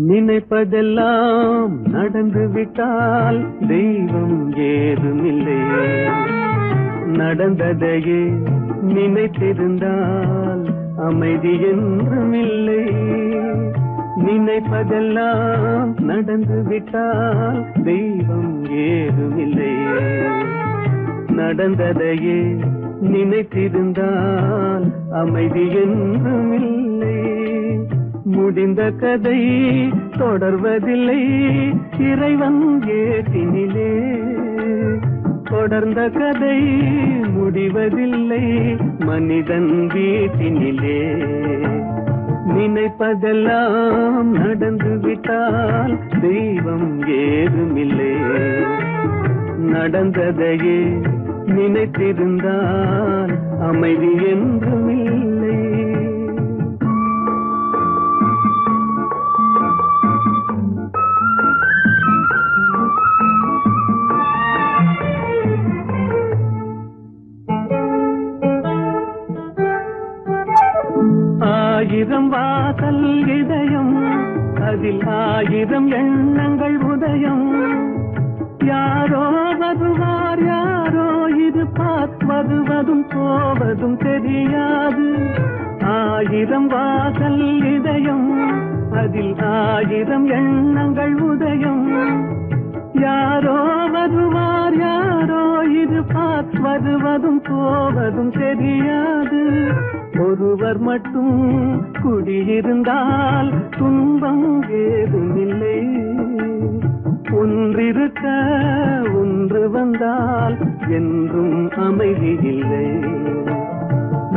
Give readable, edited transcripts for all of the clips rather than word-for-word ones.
நினைப்பதெல்லாம் நடந்து விட்டால் தெய்வம் ஏதுமில்லை. நடந்ததையே நினைத்திருந்தால் அமைதி என்றும் இல்லை. நினைப்பதெல்லாம் நடந்து விட்டால் தெய்வம் ஏதுமில்லை. நடந்ததையே நினைத்திருந்தால் அமைதி என்றும் இல்லை. முடிந்த கதை தொடர்வதில்லை இறைவன் ஏற்றினிலே. தொடர்ந்த கதை முடிவதில்லை மனிதன் வீட்டினிலே. நினைப்பதெல்லாம் நடந்து விட்டால் தெய்வம் ஏதுமில்லை. நடந்ததையே நினைத்திருந்தால் அமைதி என்றும் இல்லை. ஆயிரம் வாசல் இதயம், அதில் ஆயிரம் எண்ணங்கள் உதயம். யாரோ வருவார் யாரோ இருப்பார், வருவதும் போவதும் தெரியாது. ஆயிரம் வாசல் இதயம், அதில் ஆயிரம் எண்ணங்கள் உதயம். யாரோ வருவார் யாரோ இருப்பார், வருவதும் போவதும் தெரியாது. ஒருவர் மட்டும் குடியிருந்தால் துன்பம் ஏதுமில்லை. ஒன்றிருக்க ஒன்று வந்தால் என்றும் அமைதி இல்லை.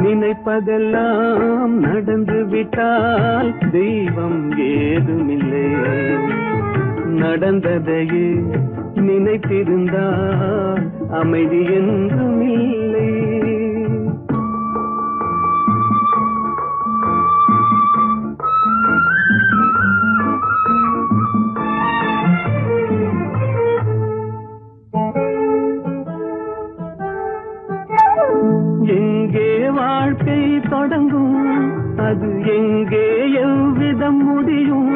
நினைப்பதெல்லாம் நடந்து விட்டால் தெய்வம் ஏதுமில்லை. நடந்ததையே நினைத்திருந்தால் அமைதி என்றும் இல்லை. எங்கே வாழ்க்கை தொடங்கும், அது எங்கே எவ்விதம் முடியும்?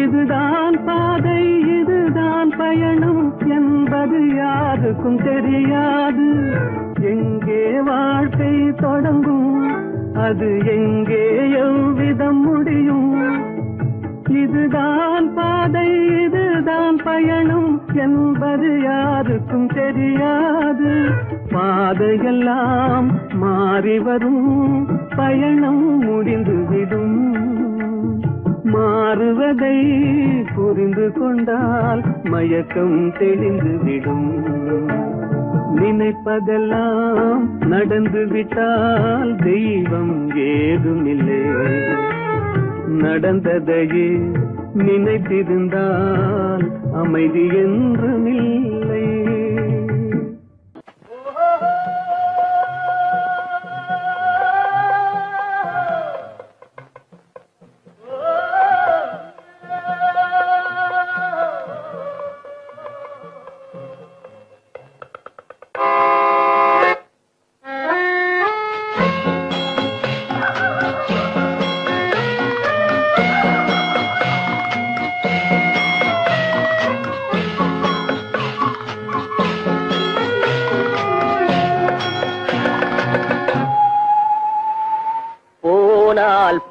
இதுதான் பாதை இதுதான் பயணம் என்பது யாருக்கும் தெரியாது. எங்கே வாழ்க்கை தொடங்கும், அது எங்கே எவ்விதம் முடியும்? இதுதான் பாதை இதுதான் பயணம் என்பது யாருக்கும் தெரியாது. பாதையெல்லாம் மாறி வரும், பயணம் முடிந்துவிடும். மாறுவதை புரிந்து கொண்டால் மயக்கம் தெளிந்துவிடும். நினைப்பதெல்லாம் நடந்து விட்டால் தெய்வம் ஏதுமில்லை. நடந்ததையே நினைத்திருந்தால் அமைதி என்றும் இல்லை.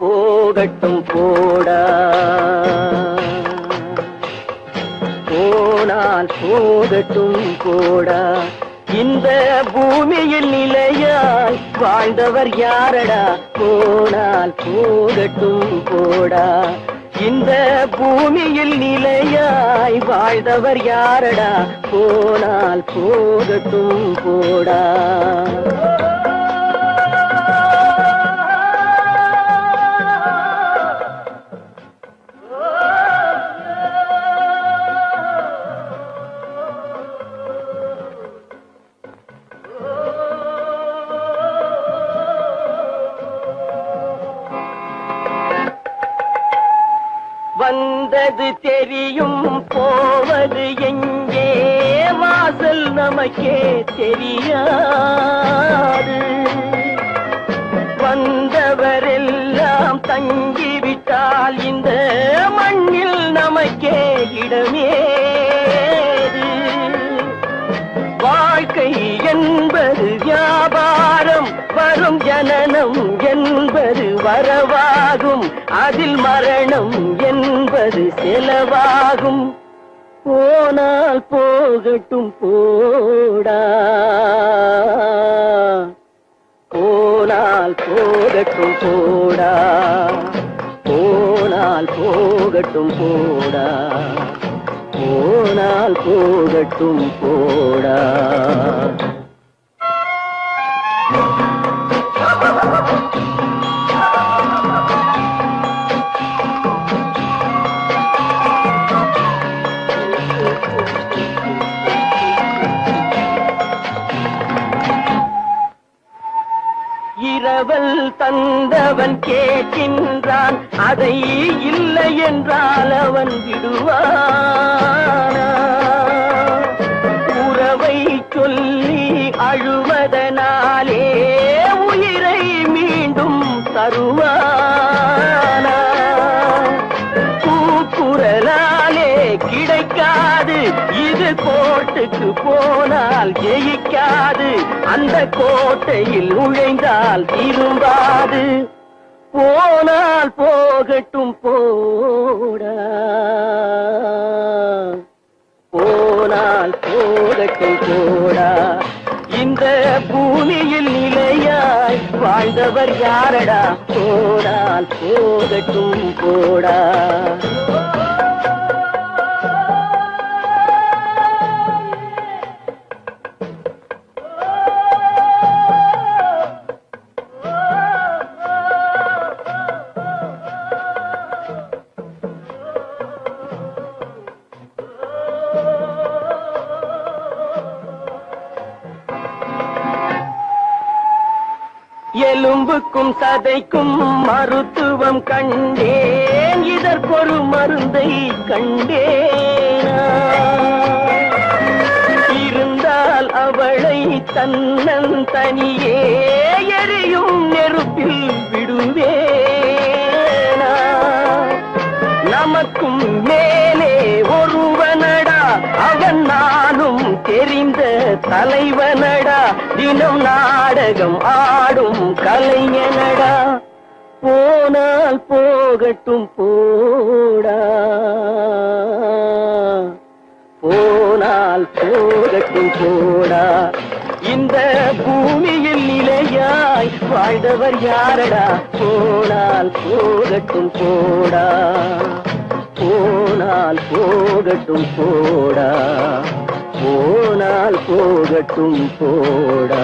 போகட்டும் போடா, போனால் போகட்டும் போடா. இந்த பூமியில் நிலையாய் வாழ்ந்தவர் யாரடா? போனால் போகட்டும் போடா. இந்த பூமியில் நிலையாய் வாழ்ந்தவர் யாரடா? போனால் போகட்டும் போடா. வந்தது தெரியும் போவது எங்கே, வாசல் நமக்கே தெரியாது. வந்தவரெல்லாம் தங்கிவிட்டால் இந்த மண் நமக்கே இடமேது. வாழ்க்கை என்பது வியாபாரம், வரும் ஜனனம் என்பது வரவாகும், அதில் மரணம் என்பது செலவாகும். போனால் போகட்டும் போடா, போனால் போகட்டும் போடா, போனால் போகட்டும் போடா, போனால் போகட்டும் போடா. இரவல் தந்தவன் கேட்கின்றான், அதை இல்லை என்றால் அவன் விடுவானா? உறவை சொல்லி அழுவதனாலே உயிரை மீண்டும் தருவானா? கூக்குரலாலே கிடைக்காது, இது கோட்டுக்கு போனால் ஜெயிக்காது, அந்த கோட்டையில் நுழைந்தால் திரும்பாது. போனால் போகட்டும் போடா, போனால் போகட்டும் போடா. இந்த பூமியில் நிலையாய் வாழ்ந்தவர் யாரடா? போனால் போகட்டும் போடா. எலும்புக்கும் சதைக்கும் மருத்துவம் கண்டேன், இதற்கொரு மருந்தை கண்டேனா? இருந்தால் அவளை தன்னந்தனியே எரியும் நெருப்பில் விடுவேனா? நமக்கும் மேலே ஒருவனடா, அவன் நானும் தெரிந்த தலைவனடா, தினம் நாடகம் ஆடும் கலைஞனடா. போனால் போகட்டும் போடா, போனால் போகட்டும் போடா. இந்த பூமியில் நிலையாய் வாழ்ந்தவர் யாரடா? போனால் போகட்டும் போடா, போனால் போகட்டும் போடா, போனால் போகட்டும் போடா.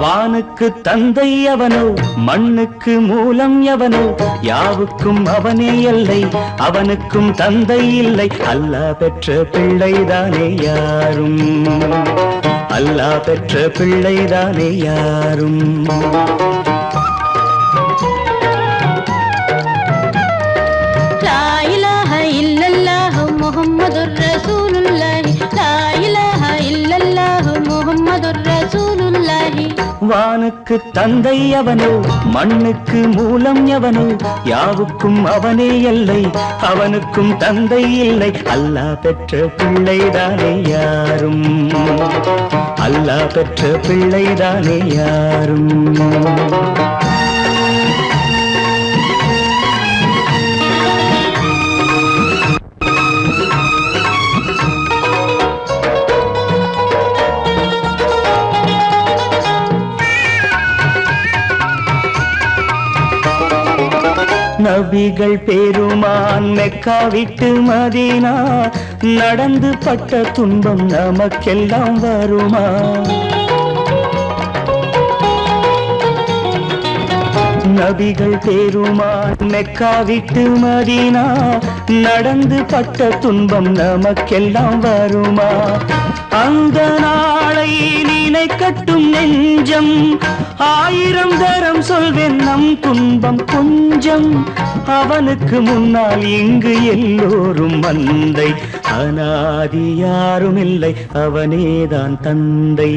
வானுக்கு தந்தை அவனோ, மண்ணுக்கு மூலம் எவனோ, யாவுக்கும் அவனே எல்லை, அவனுக்கும் தந்தை இல்லை. அல்லாஹ் பெற்ற பிள்ளைதானே யாரும், அல்லாஹ் பெற்ற பிள்ளைதானே யாரும். லா இலாஹ இல்லல்லாஹு முஹம்மதுர் ரசூலுல்லாஹி, லா இலாஹ இல்லல்லாஹு முஹம்மதுர் ரசூலுல்லாஹி. வானுக்கு தந்தை அவனோ, மண்ணுக்கு மூலம் எவனோ, யாவுக்கும் அவனே எல்லை, அவனுக்கும் தந்தை இல்லை. அல்லாஹ் பெற்ற பிள்ளைதானே யாரும், அல்லாஹ் பெற்ற பிள்ளைதானே யாரும். நபிகள் பெருமான் மெக்கா விட்டு மதீனா நடந்து பட்ட துன்பம் நமக்கெல்லாம் வருமா? நபிகள் பெருமான் மெக்கா விட்டு மதீனா நடந்து பட்ட துன்பம் நமக்கெல்லாம் வருமா? அந்த நாளை நினைக்கட்டும் நெஞ்சம், 1000 தரம் சொல்வேன் நம் துன்பம் கொஞ்சம். அவனுக்கு முன்னால் இங்கு எல்லோரும் மந்தை, அனாதி யாரும் இல்லை அவனேதான் தந்தை,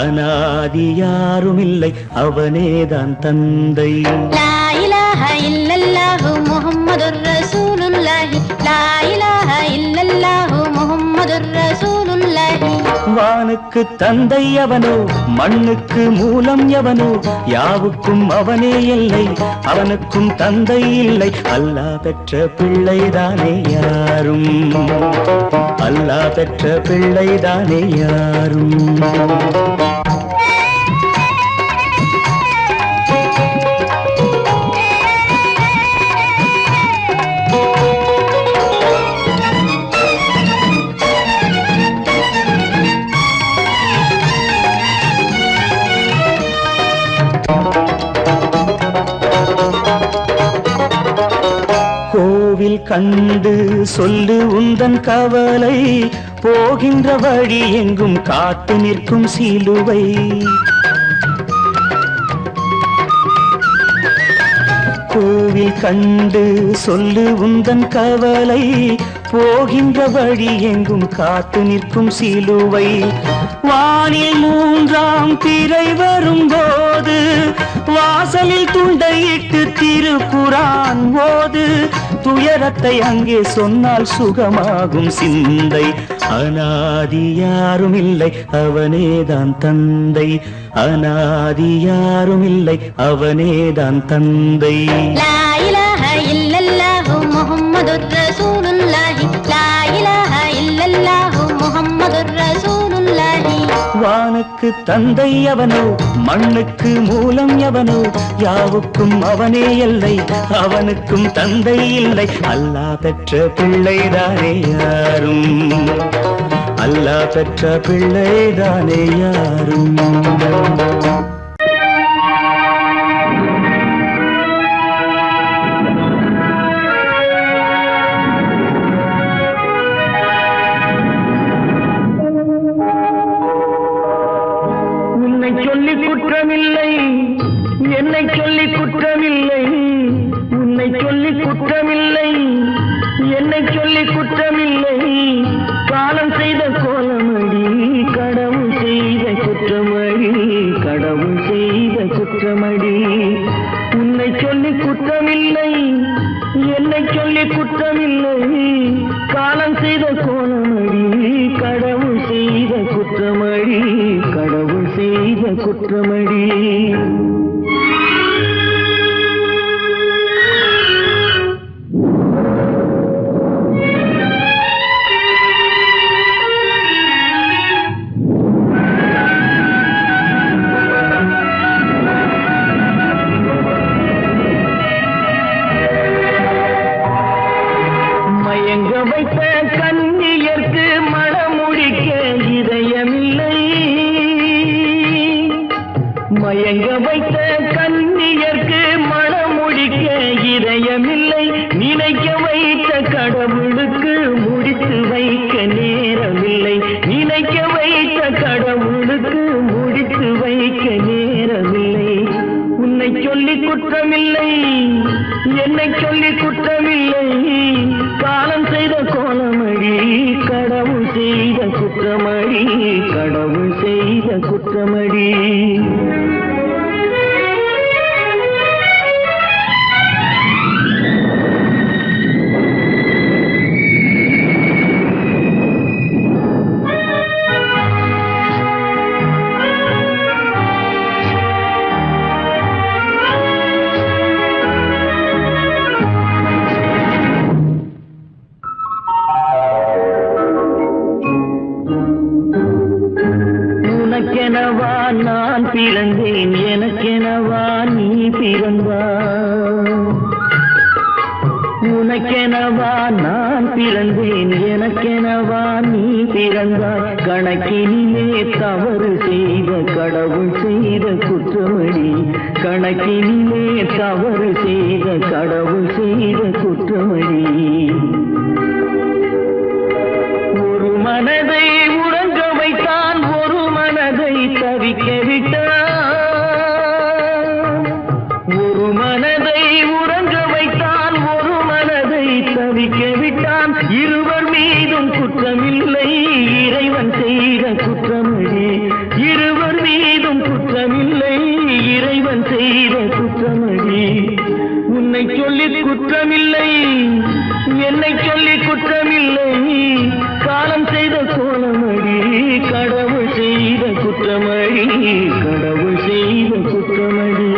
அனாதி யாரும் இல்லை அவனேதான் தந்தை. லா இலாஹ இல்லல்லாஹு முஹம்மதுர் ரசூலுல்லாஹி, லா இலாஹ இல்லல்லாஹு முஹம்மதுர் ரசூலுல்லாஹி. வானுக்கு தந்தை அவனோ, மண்ணுக்கு மூலம் எவனோ, யாவுக்கும் அவனே எல்லை, அவனுக்கும் தந்தை இல்லை. அல்லாஹ் பெற்ற பிள்ளைதானே யாரும், அல்லாஹ் பெற்ற பிள்ளைதானே யாரும். கோவில் கண்டு சொல்லு உந்தன் கவலை, போகின்ற வழி எங்கும் காத்து நிற்கும் சிலுவை. கோவில் கண்டு சொல்லு உந்தன் கவலை, போகின்ற வழி எங்கும் காத்து நிற்கும் சிலுவை. வானில் 3ஆம் பிறை வரும்போது, வாசலில் துண்டையிட்டு திருக்குரான் ஓது. துயரத்தை அங்கே சொன்னால் சுகமாகும் சிந்தை, அனாதி யாரும் இல்லை அவனேதான் தந்தை, அனாதி யாரும் இல்லை அவனேதான் தந்தை. லா இலாஹ இல்லல்லாஹு முஹம்மதுர் ரசூலுல்லாஹி, லா இலாஹ இல்லல்லாஹு முஹம்மதுர் ரசூலுல்லாஹி. வானுக்கு தந்தை அவனோ, மண்ணுக்கு மூலம் எவனோ, யாவுக்கும் அவனே எல்லை, அவனுக்கும் தந்தை இல்லை. அல்லாஹ் பெற்ற பிள்ளைதானே யாரும், அல்லாஹ் பெற்ற பிள்ளைதானே யாரும். சொல்லி குற்றமில்லை, என்னை சொல்லி குற்றமில்லை, உன்னை சொல்லி குற்றமில்லை, என்னை சொல்லி குற்றமில்லை. காலம் செய்த கோலமடி, கடவுள் செய்த குற்றமடி, கடவுள் செய்த குற்றமடி. உன்னை சொல்லி குற்றமில்லை, என்னை சொல்லி குற்றமில்லை. காலம் செய்த கோலமடி, கடவுள் செய்த குற்றமடி, கடவுள் செய்த குற்றமடி. மயங்க வைத்த கன்னியர்க்கு மணமுடிக்க இதயமில்லை, மயங்க வைத்த கன்னியர்க்கு மணமுடிக்க இதயமில்லை. நினைக்க வைத்த கடவுளுக்கு முடித்து வைக்க நேரமில்லை, நினைக்க வைத்த கடவுளுக்கு முடித்து வைக்க நேரமில்லை. உன்னை சொல்லி குற்றமில்லை, என்னை சொல்லி குற்றமில்லை. காலம் செய்த கோலமடி, கடவுள் செய்த குற்றமடி, கடவுள் செய்த குற்றமடி. உனக்கெனவா நான் பிறந்தேன், எனக்கெனவா நீ பிறந்தாய். உனக்கெனவா நான் பிறந்தேன், எனக்கெனவா நீ பிறந்தாய். கணக்கினிலே தவறு செய்த கடவுள் செய்த குற்றமடி, கணக்கினிலே தவறு செய்த கடவுள் செய்த குற்றமடி. ஒரு மனதை உறங்க வைத்தான், ஒரு மனதை தவிக்க விட்டான். ஒரு மனதை உறங்க வைத்தான், ஒரு மனதை தவிக்க விட்டான். இருவர் மீதும் குற்றமில்லை, இறைவன் செய்த குற்றமடி. இருவர் மீதும் குற்றமில்லை, இறைவன் செய்த குற்றமடி. உன்னை சொல்லி குற்றமில்லை, என்னை சொல்லி குற்றமில்லை, காலம் செய்த கோலமடி. கடவுள் செய்த குற்றமடி, கடவுள் செய்த குற்றமடி.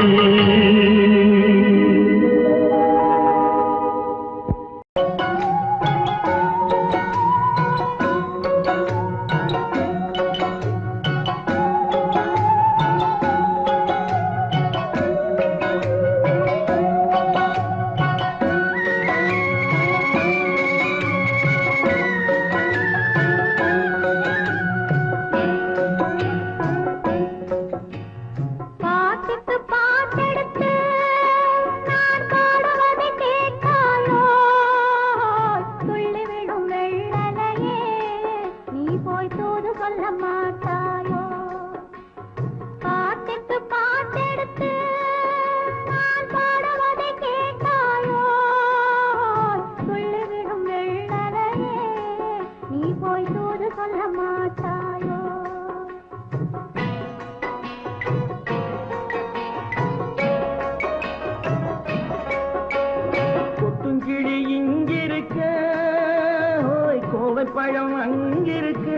பழம் அங்கிருக்க,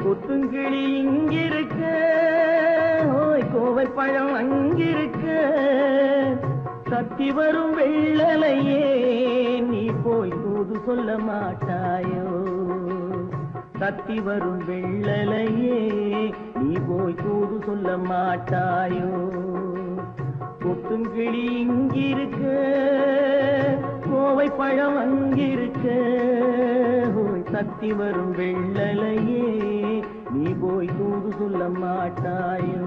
கொத்துங்கிளி இங்கிருக்க, ஓய் கோவை பழம் அங்கிருக்க. தத்தி வரும் வெள்ளலையே நீ போய் தூது சொல்ல மாட்டாயோ. தத்தி வரும் வெள்ளலையே நீ போய் தூது சொல்ல மாட்டாயோ. கொத்துங்கிளி இங்கிருக்க, கோவை பழம் அங்கிருக்க, தத்தி வரும் வெள்ளலையே நீ போய் தூது சொல்ல மாட்டாயோ.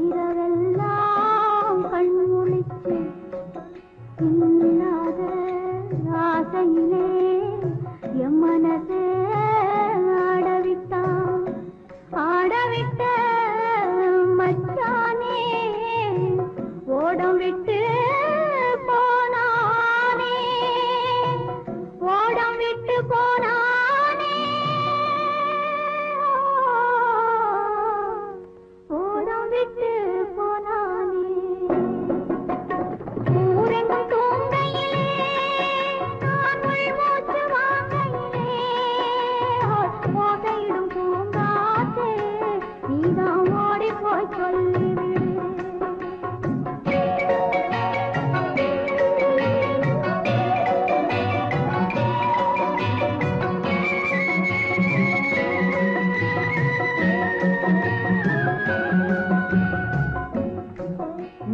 இரவெல்லாம் கண் முழிச்சு இல்லாத ஆசையிலே என் மனசே ஆடவிட்டான். ஆடவிட்ட மச்சானே ஓடம் விட்டு போனானே, ஓடம் விட்டு போனானே.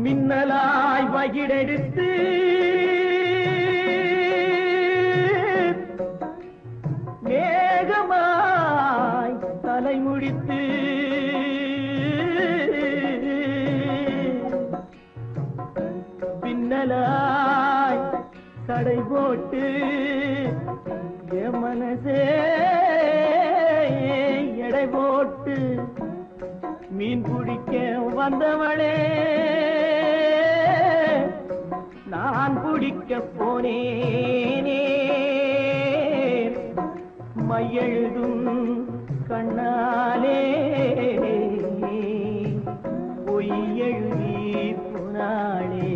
மின்னலாய் வகிடெடுத்து வேகமாய் தலை முடித்து பின்னலாய் கடை போட்டு என் மனசே எடை போட்டு மீன் பிடிக்க வந்தவளே நான் பிடிக்க போனேனே. மையெழுதும் கண்ணாலே பொய் எழுதி போனாளே.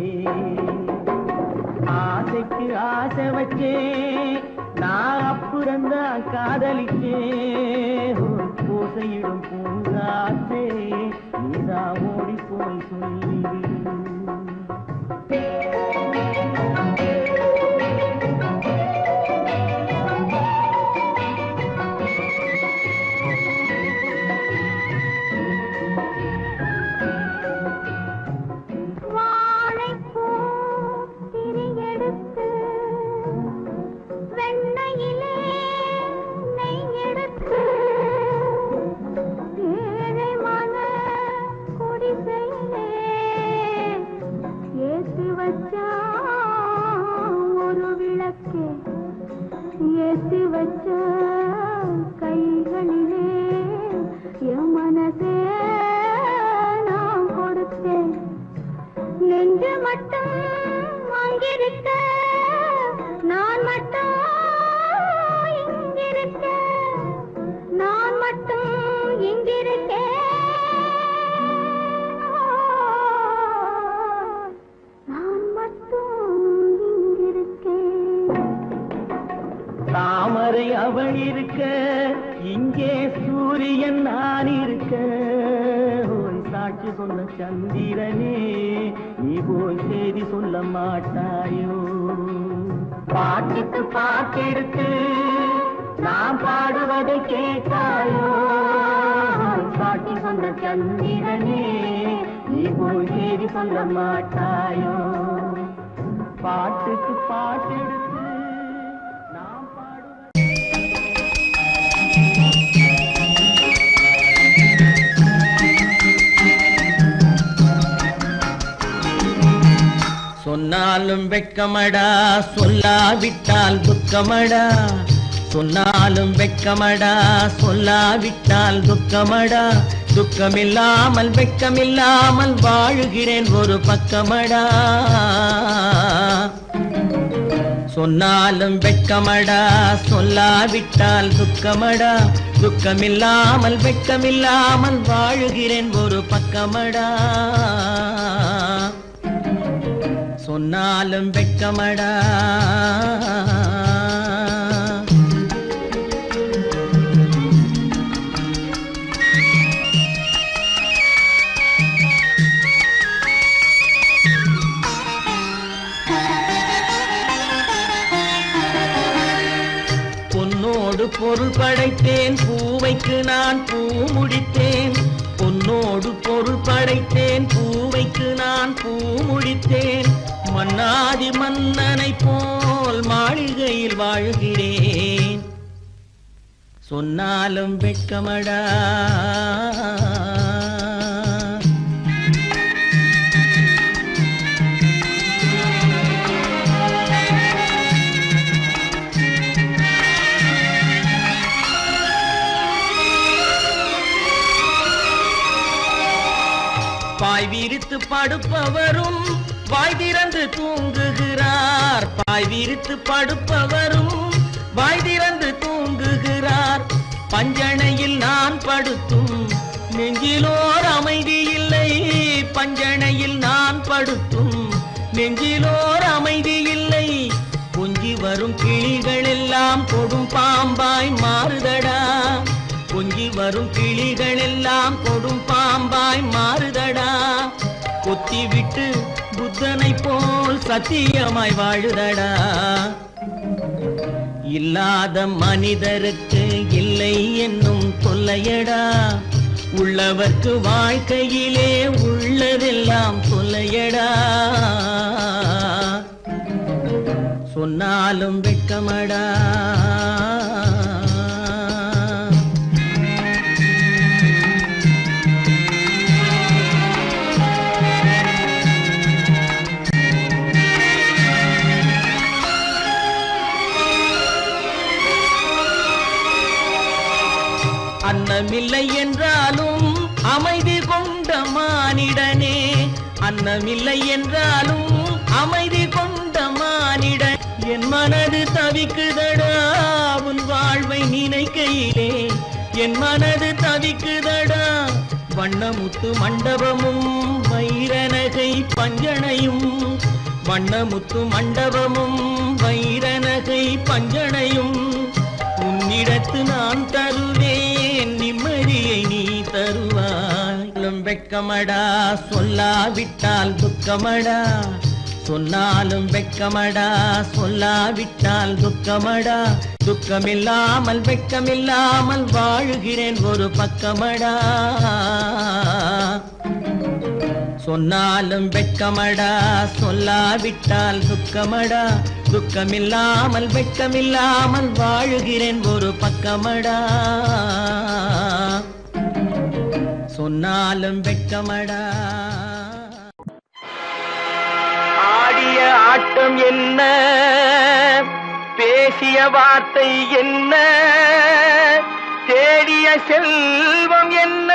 காதலிச்சே பூசையிடும் பூங்காற்றே நீதா ஓடி போய் சொல்லிடு. ஏத்தி வச்ச கைகளிலே என் மனசே நான் கொடுத்தேன். நெஞ்சு மட்டும் அங்கிருக்க நான் மட்டும் இங்கிருக்க நான் மட்டும் இங்கிருக்கேன். தாமரை அவள் இருக்க இங்கே சூரியன் நான் இருக்க ஓய் சாட்சி சொன்ன சந்திரனே நீ போய் செய்தி சொல்ல மாட்டாயோ. பாட்டுக்கு பாட்டெடுத்து நான் பாடுவதை கேட்டாயோ. சாட்சி சொன்ன சந்திரனே நீ போய் செய்தி சொல்ல மாட்டாயோ. பாட்டுக்கு பாட்டெடுத்து சொன்னாலும் வெட்கமடா சொல்லாவிட்டால் துக்கமடா. சொன்னாலும் வெட்கமடா சொல்லாவிட்டால் துக்கமடா. துக்கமில்லாமல் வெட்கமில்லாமல் வாழுகிறேன் ஒரு பக்கமடா. சொன்னாலும் வெட்கமடா சொல்லாவிட்டால் துக்கமடா. துக்கமில்லாமல் வெட்கமில்லாமல் வாழுகிறேன் ஒரு பக்கமடா. சொன்னாலும் வெட்கமடா. பொன்னோடு பொருள் படைத்தேன் பூவைக்கு நான் பூ முடித்தேன். பொன்னோடு பொருள் படைத்தேன் பூவைக்கு நான் பூ முடித்தேன். மன்னாதி மன்னனை போல் மாளிகையில் வாழ்கிறேன். சொன்னாலும் வெட்கமடா. பாய் விரித்து படுப்பவரும் வாய் திறந்து தூங்குகிறார். பாய் விரித்து படுப்பவரும் வாய் திறந்து தூங்குகிறார். பஞ்சணையில் நான் படுத்தும் நெஞ்சிலோர் அமைதி இல்லை. பஞ்சணையில் நான் படுத்தும் நெஞ்சிலோர் அமைதி இல்லை. கொஞ்சி வரும் கிளிகள் எல்லாம் கொடும் பாம்பாய் மாறுதடா. கொஞ்சி வரும் கிளிகள் எல்லாம் கொடும் பாம்பாய் மாறுதடா. கொத்தி விட்டு புத்தனை போல் சத்தியமாய் வாழுதடா. இல்லாத மனிதருக்கு இல்லை என்னும் தொல்லையடா. உள்ளவர்க்கு வாழ்க்கையிலே உள்ளதெல்லாம் தொல்லையடா. சொன்னாலும் வெட்கமடா. அன்னமில்லை என்றாலும் அமைதி கொண்ட மானிடனே. அன்னமில்லை என்றாலும் அமைதி கொண்ட மானிடன். என் மனது தவிக்குதடா உன் வாழ்வை நினைக்கையிலே. என் மனது தவிக்குதடா. வண்ணமுத்து மண்டபமும் வைரநகை பஞ்சனையும். வண்ணமுத்து மண்டபமும் வைரநகை பஞ்சனையும். உன் உன்னிடத்து நான் தருவேன் நிம்மதியை நீ தருவாய். வெட்கமடா சொல்லாவிட்டால் துக்கமடா, சொன்னாலும் வெட்கமடா சொல்லாவிட்டால் துக்கமடா. துக்கமில்லாமல் வெட்கமில்லாமல் வாழுகிறேன் ஒரு பக்கமடா. சொன்னாலும் வெட்கமடா சொல்லாவிட்டால் துக்கமடா. துக்கமில்லாமல் வெட்கமில்லாமல் வாழுகிறேன் ஒரு பக்கமடா. சொன்னாலும் வெட்கமடா. ஆடிய ஆட்டம் என்ன, பேசிய வார்த்தை என்ன, தேடிய செல்வம் என்ன,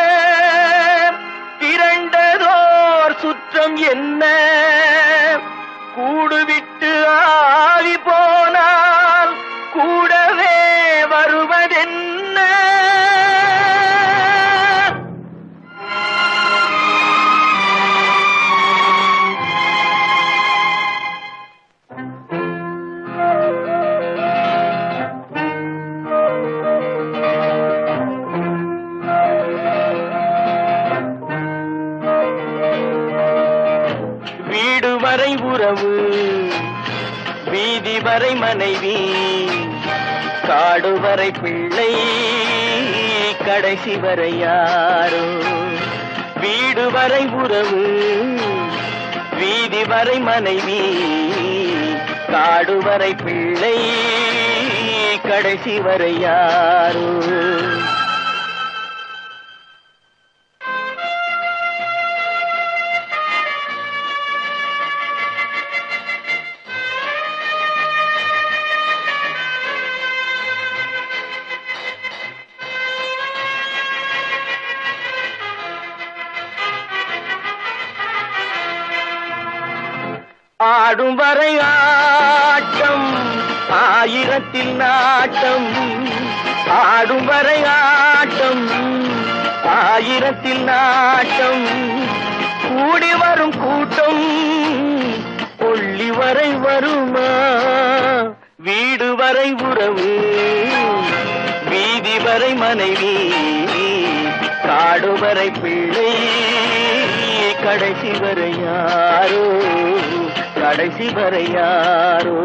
திரண்டதோர் சுற்றம் என்ன, கூடுவிட்டு ஆவி போனால் கூடவே வருவதென்ன. வரை உறவு, வீதி வரை மனைவி, காடு வரை பிள்ளை, கடைசி வரை யாரோ. வீடு வரை உறவு, வீதி வரை மனைவி, காடு வரை பிள்ளை, கடைசி வரை யாரோ. ஆடும் வரை ஆட்டம், ஆயிரத்தில் நாட்டம். ஆடும் வரை ஆட்டம், ஆயிரத்தில் நாட்டம். கூடி வரும் கூட்டம் கொள்ளி வரை வருமா. வீடு வரை உறவு, வீதி வரை மனைவி, காடு வரை பிள்ளை, கடைசி வரை யாரோ, கடைசி வரை யாரோ.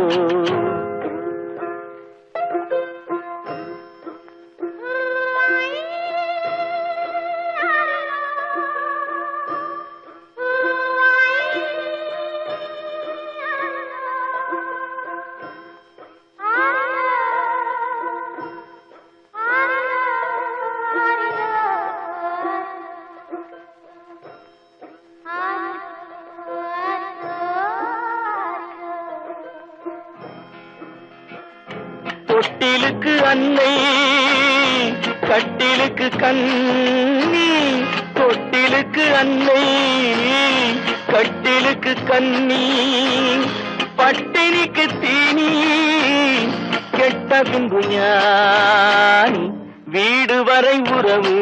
தொட்டிலுக்கு அன்னை, கட்டிலுக்கு கண்ணி. தொட்டிலுக்கு அன்னை, கட்டிலுக்கு கண்ணி. பட்டினிக்கு தீனி, கெட்ட பின்பு ஞானி. வீடு வரை உறவு,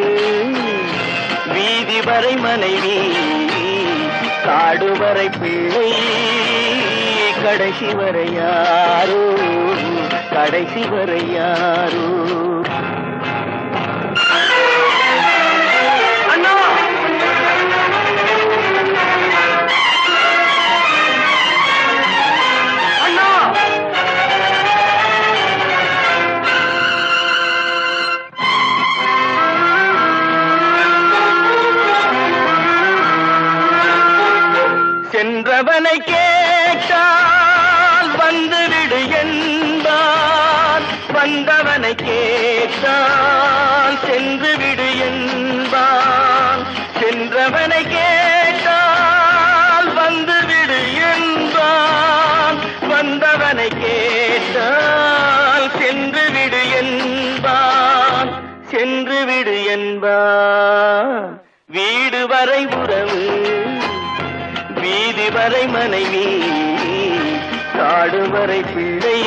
வீதி வரை மனைவி, காடு வரை பிள்ளை, கடைசி வரை யாரோ, கடைசி வரை யாரோ. அண்ணா அண்ணா, சென்றவனை கேட்டால் வந்துவிடு என்பான், வந்தவனை கேட்டால் சென்று விடு என்பான். சென்றவனை கேட்டால் வந்துவிடு என்பான், வந்தவனை கேட்டால் சென்று விடு என்பான், சென்று விடு என்பான். வீடு வரை உறவு, வீதி வரை மனைவி, காடு வரை பிள்ளை,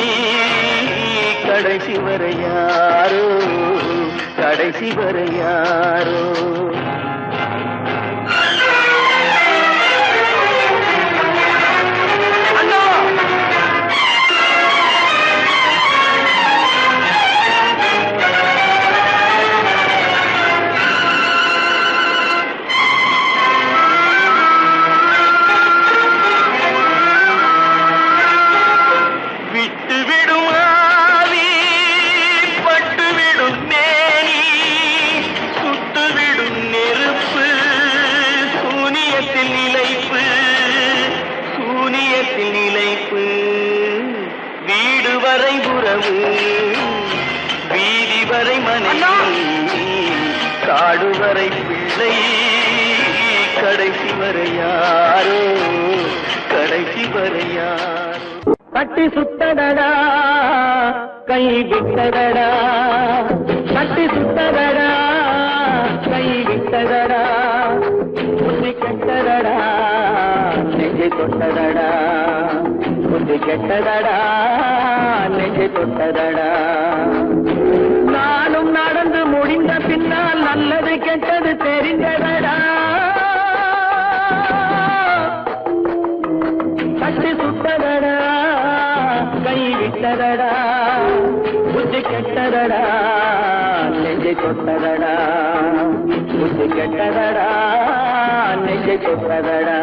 கடைசி வரை யாரோ, கடைசி வரை யாரோ. அண்ணா தானே காடுவரை பிள்ளை கடைசி வரை யாரோ கடைசி வரை யாரோ கட்டி சுட்டதடா கை விட்டதடா கட்டி சுட்டதடா கை விட்டதடா புத்தி கெட்டதடா நெஞ்சை தொட்டதடா புத்தி கெட்டதடா நெஞ்சை தொட்டதடா நானும் நடந்து முடிந்த பின்னால் நல்லது கெட்டது தெரிந்ததடா கட்டி சுட்டதடா கை விட்டதடா புத்தி கெட்டதடா நெஞ்சை தொட்டதடா புத்தி கெட்டதடா நெஞ்சை தொட்டதடா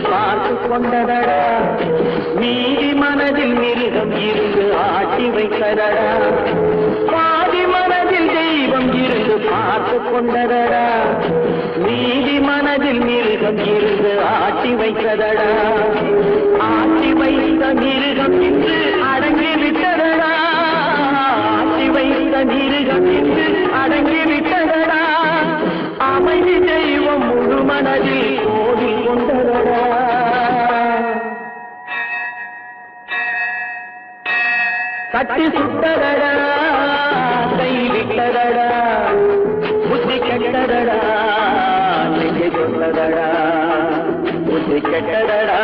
பார்த்து கொண்டதடா மீதி மனதில் மிருகம் இருந்து ஆட்டி வைத்ததடா பாதி மனதில் தெய்வம் இருந்து பார்த்து கொண்டதடா மீதி மனதில் மிருகம் இருந்து ஆட்டி வைத்ததடா ஆட்டி வைத்த மிருகம் இன்று அடங்கி விட்டதடா ஆட்டி வைத்த மிருகம் இன்று அடங்கி விட்டதடா அமைதி தெய்வம் முழு மனதில் கோவில் கொண்டதடா கட்டி சுட்டதடா கை விட்டதடா புத்தி கெட்டதடா நெஞ்சை தொட்டதடா புத்தி கெட்டதடா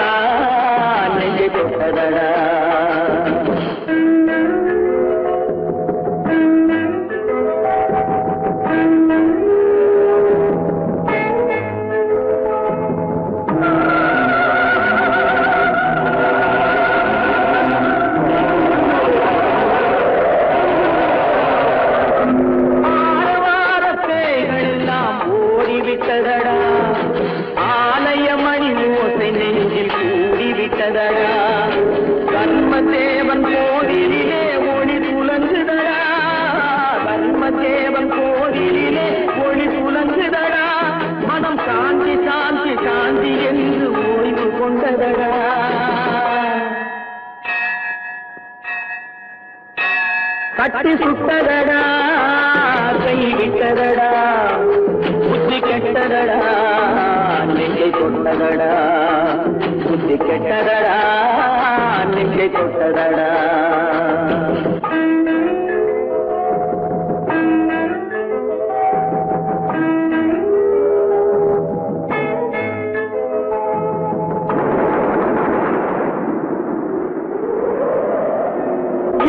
நெஞ்சை தொட்டதடா ஆலயமணி ஓசை நெஞ்சில் கூடிவிட்டதடா கர்மதேவன் கோவிலிலே ஒளி புலங்குதடா கர்மதேவன் கோவிலிலே ஒளி புலங்குதடா மனம் சாந்தி சாந்தி சாந்தி என்று ஓய்வு கொண்டதடா கட்டி சுட்டதடா கை விட்டதடா புத்தி கெட்டதடா நெஞ்சை தொட்டதடா புத்தி கெட்டதடா நெஞ்சை தொட்டதடா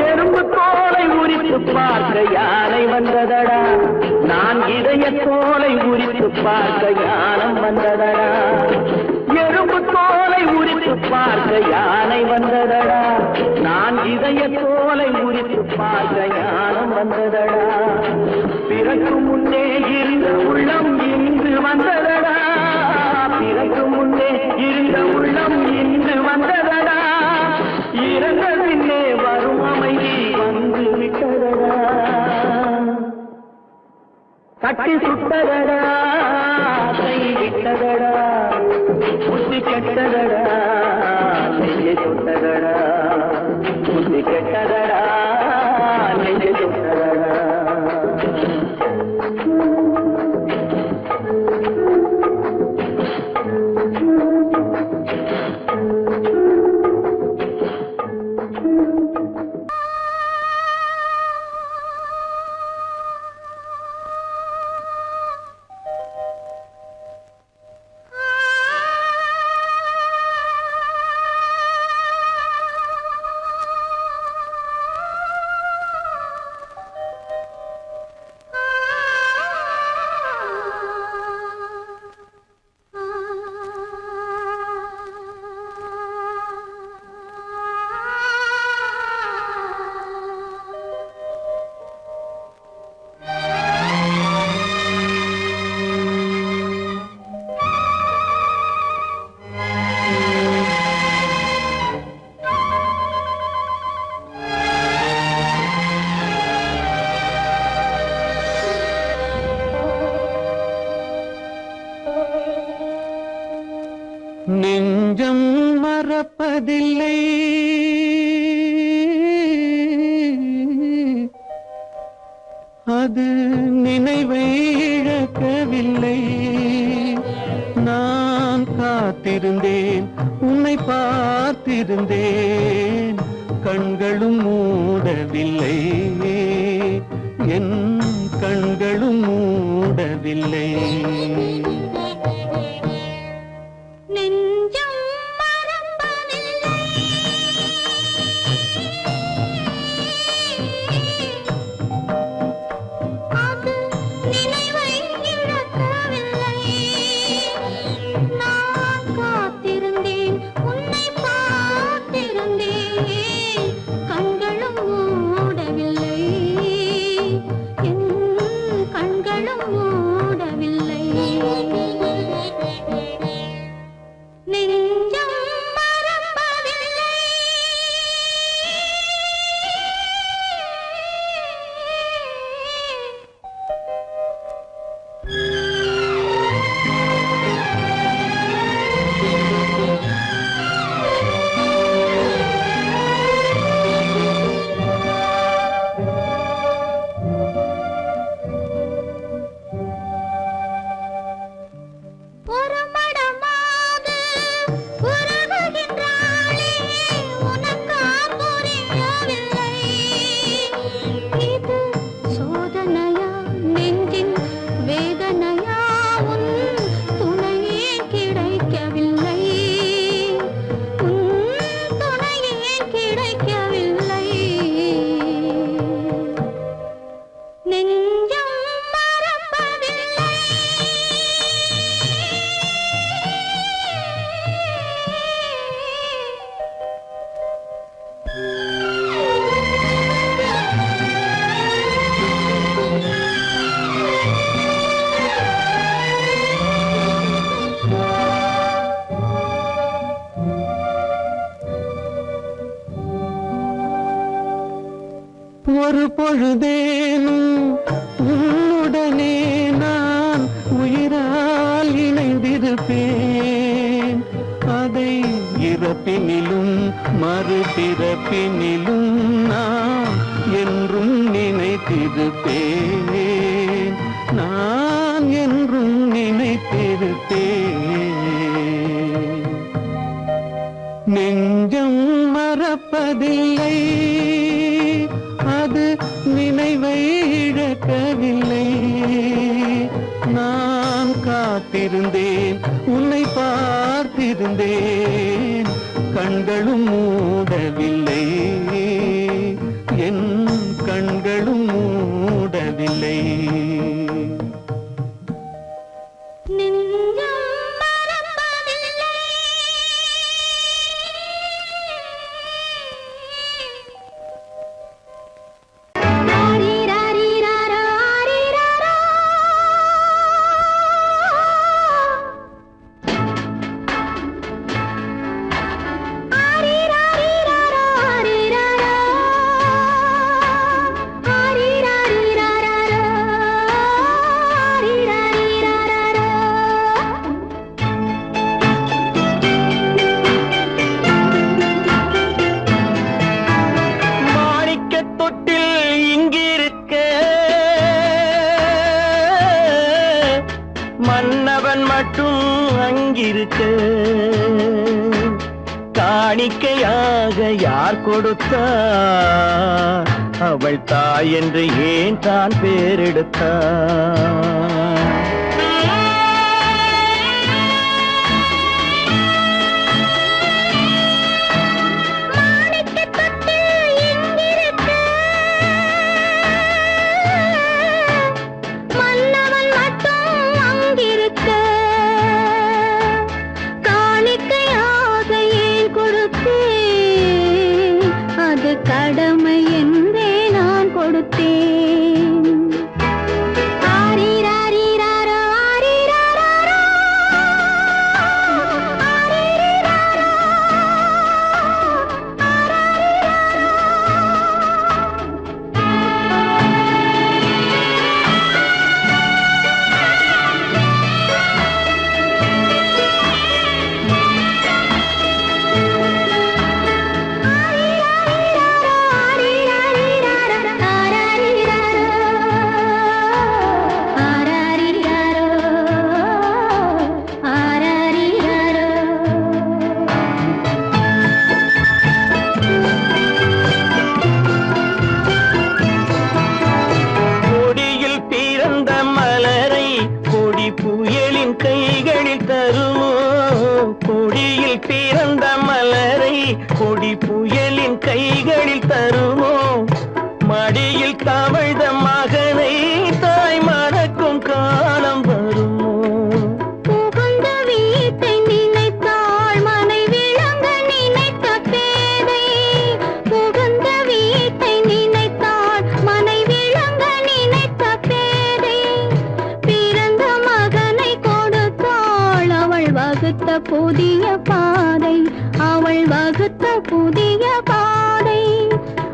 எறும்பு தோலை உரித்து பார்க்க யானை வந்ததடா நான் இதய தோலை உரித்து பார்க்க யானம் வந்ததடா எறும்பு தோலை உரித்து பார்க்க யானை வந்ததடா நான் இதய தோலை உரித்து பார்க்க யானம் வந்ததடா பிறகு முன்னே இருந்த உள்ளம் இன்று வந்ததடா பிறகு முன்னே இருந்த உள்ளம் இன்று வந்ததடா இறந்த பின்னே வரும் அமைதி வந்து விட்டதடா கட்டி சுட்டதடா கை விட்டதடா புத்தி கெட்டதடா நெஞ்சை தொட்டதடா புத்தி கெட்டதடா நெஞ்சை தொட்டதடா நெஞ்சம் மறப்பதில்லை, அது நினைவை இழக்கவில்லை. நான் காத்திருந்தேன், உன்னை பார்த்திருந்தேன், கண்களும் மூடவில்லை, என் கண்களும் மூடவில்லை. நெஞ்சம் மறப்பதில்லை, அது நினைவை இழக்கவில்லை. நான் காத்திருந்தேன், உன்னை பார்த்திருந்தேன், கண்களும் மூடவில்லை, என் கண்களும் மூடவில்லை. நெஞ்சம் மறப்பதில்லை. ஒரு மடமாக உருகுகின்றாளே, உனக்கா புரியவில்லை? இது சோதனையா, நெஞ்சின் வேதனையா, உன் துணையே கிடைக்கவில்லை, உன் துணையே கிடைக்கவில்லை. நெஞ்சம் மறப்பதில்லை. ஒரு பொழுதேனும் உன்னுடனே நான் உயிரால் இணைந்திருப்பேன். அதை இறப்பினிலும் மறுபிறப்பினிலும் நான் என்றும் நினைத்திருப்பேன், நான் என்றும் நினைத்திருப்பேன். நெஞ்சம் மறப்பதில்லை, அது நினைவை இழக்கவில்லை. நான் காத்திருந்தேன், உன்னை பார்த்திருந்தேன், கண்களும் மூடவில்லை, என் கண்களும் மூடவில்லை. நெஞ்சம் மறப்பதில்லை. ஆரிராரிராரா, ஆரிராரா. ஆரிராரிராரா, ஆரிராரா. ஆரிராரிராரா, ஆரிராரிராரா. மாணிக்கத் தொட்டில் இங்கிருக்க, மன்னவன் மட்டும் அங்கிருக்க, காணிக்கையாக யார் கொடுத்தார்? அவள் தாய் என்று ஏன் தான் பேரெடுத்தார்? மாணிக்கத் தொட்டில் இங்கிருக்க, மன்னவன் மட்டும் அங்கிருக்க, காணிக்கையாக ஏன் கொடுத்தேன்? அது கடமை என்றே நான் கொடுத்தேன். ஆரிராரி பிறந்த மலரை கொடி புயலின் கைகளில் தருமோ மடியில் தவழ்ந்த மகனை தாய் மறக்கும் காலம் வருமோ புகுந்த வீட்டை நினைத்தாள் மனை விளங்க நினைத்த பேதை புகுந்த வீட்டை நினைத்தாள் மனை விளங்க நினைத்த பேதை பிறந்த மகனை கொடுத்தாள் அவள் வகுத்த புதிய பாதை அவள் வகுத்த புதிய பாதை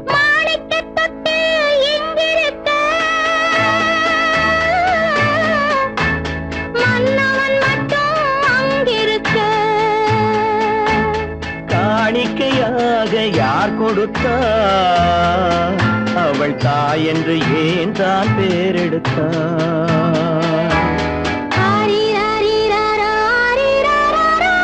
மாணிக்கத் தொட்டில் எங்கிருக்க மன்னவன் மட்டும் அங்கிருக்க காணிக்கையாக யார் கொடுத்தார் அவள் தாய் என்று ஏன் தான் பேரெடுத்தார் ஆரிராரிராரா, ஆரிராராரா,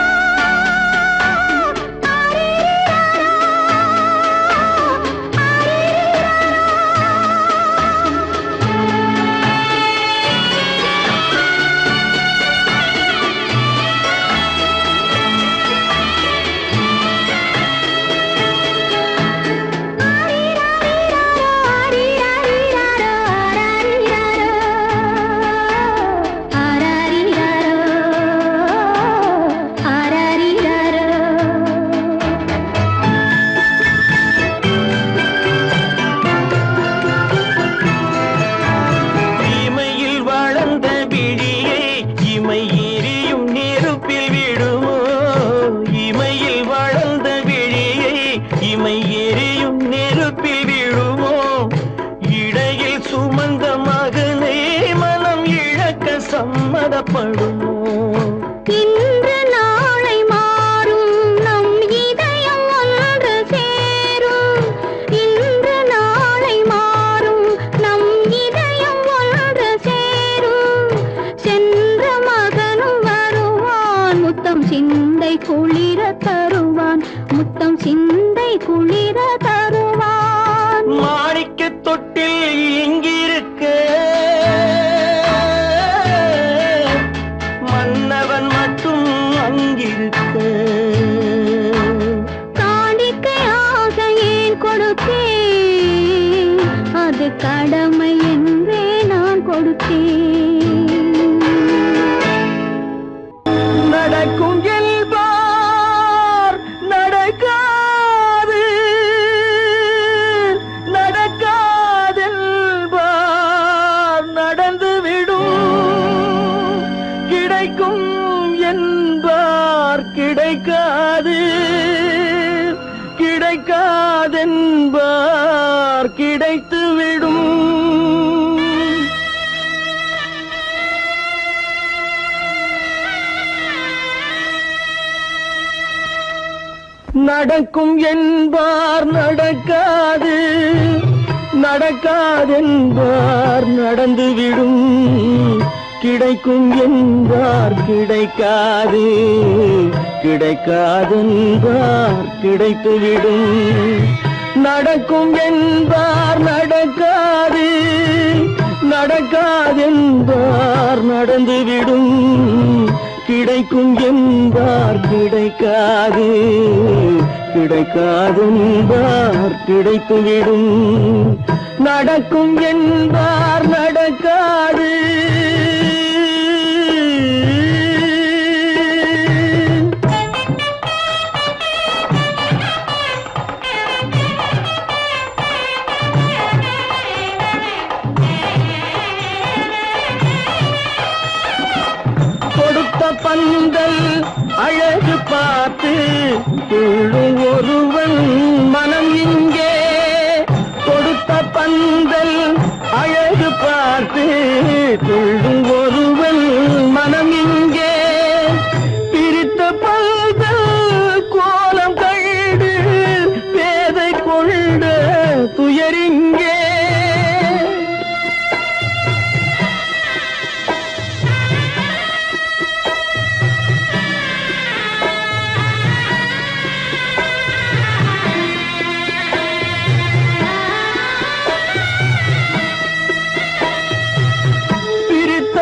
ஆரிராரா, இமையில் வளர்ந்த விழியை இமை எரியும் நெருப்பில் விடுமோ இமையில் வளர்ந்த விழியை இமை எரியும் நெருப்பில் விடுமோ இடையில் சுமந்த மகனை மனம் இழக்க சம்மதப்படுமோ இன்று நாளை மாறும் நம் இதயம் ஒன்று சேரும் இன்று நாளை மாறும் நம் இதயம் ஒன்று சேரும் சென்ற மகனும் வருவான் முத்தம் சிந்தை குளிர தருவான் முத்தம் சிந்தை குளிர தருவான் மாணிக்கத் தொட்டில் எங்கிருக்க மன்னவன் மட்டும் அங்கிருக்க காணிக்கையாக ஏன் கொடுத்தேன் அது கடமை என்றே நான் கொடுத்தேன் நடக்கும் என்பார் நடக்காது நடக்காதென்பார் நடந்துவிடும் கிடைக்கும் என்பார் கிடைக்காது கிடைக்காதென்பார் கிடைத்துவிடும் நடக்கும் என்பார் நடக்காது நடக்காதென்பார் நடந்துவிடும் கிடைக்கும் என்பார் கிடைக்காது கிடைக்காதென்பார் கிடைத்துவிடும் நடக்கும் என்பார் நடக்காது நடக்காதென்பார் நடந்துவிடும் கிடைக்கும் என்பார் கிடைக்காது கிடைக்காதென்பார் கிடைத்துவிடும் நடக்கும் என்பார் நடக்காது கொடுத்த பந்தல் அழகு பார்த்து துள்ளும் ஒருவன் மனம் இங்கே கொடுத்த பந்தல் அழகு பார்த்து துள்ளும் ஒருவன் மனம் இங்கே பிரித்த பந்தல் கோலம் கண்டு பேதை கொண்ட துயரிங்கே பிரித்த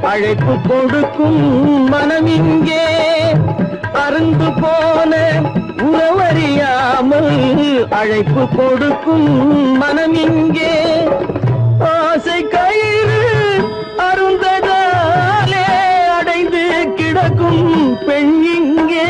அழைப்பு கொடுக்கும் மனம் இங்கே அருந்து போன உறவறியாமல் அழைப்பு கொடுக்கும் மனம் இங்கே ஆசை கயிறு அருந்ததாலே அடைந்து கிடக்கும் பெண் இங்கே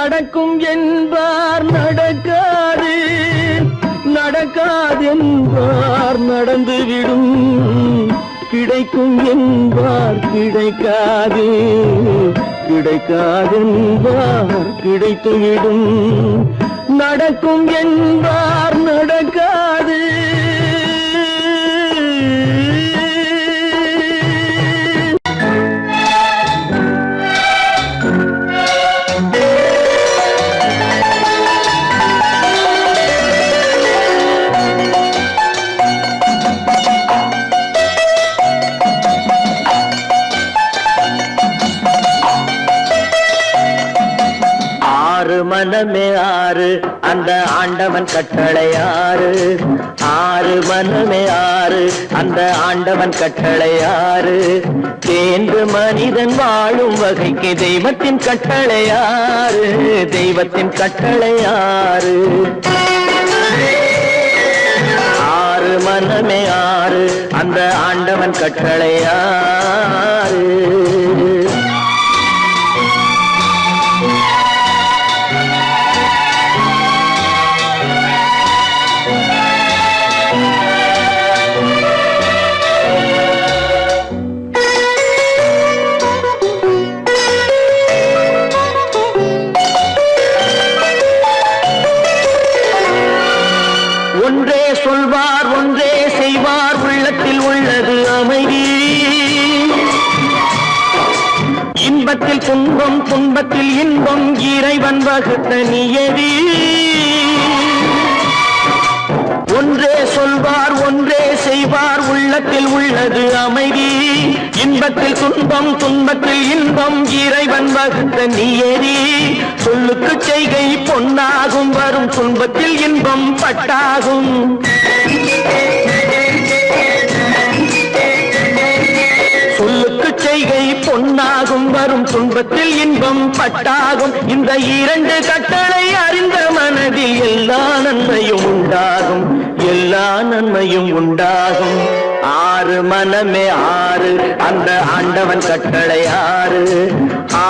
நடக்கும் என்பார் நடக்காது நடக்காது என்பார் நடந்துவிடும் கிடைக்கும் என்பார் கிடைக்காது கிடைக்காது என்பார் கிடைத்துவிடும் நடக்கும் என்பார் நடக்காது மனமே ஆறு அந்த ஆண்டவன் கட்டளை ஆறு ஆறு மனமே ஆறு அந்த ஆண்டவன் கட்டளை ஆறு தேர்ந்து மனிதன் வாழும் வகைக்கு தெய்வத்தின் கட்டளை ஆறு தெய்வத்தின் கட்டளை ஆறு ஆறு மனமே ஆறு அந்த ஆண்டவன் கட்டளை ஆறு ஒன்றே சொல்வார் ஒன்றே செய்வார் உள்ளத்தில் உள்ளது அமைதி இன்பத்தில் துன்பம் துன்பத்தில் இன்பம் இறைவன் வகுத்த நியதி ஒன்றே சொல்வார் ஒன்றே செய்வார் உள்ளத்தில் உள்ளது அமைதி இன்பத்தில் துன்பம் துன்பத்தில் இன்பம் இறைவன் வகுத்த நியதி சொல்லுக்கு செய்கை பொன்னாகும் வரும் துன்பத்தில் இன்பம் பட்டாகும் சொல்லுக்கு செய்கை பொன்னாகும் வரும் துன்பத்தில் இன்பம் பட்டாகும் இந்த இரண்டு கட்டளை அறிந்த மனதில் எல்லா நன்மையும் உண்டாகும் எல்லா நன்மையும் உண்டாகும் ஆறு மனமே ஆறு அந்த ஆண்டவன் கட்டளை ஆறு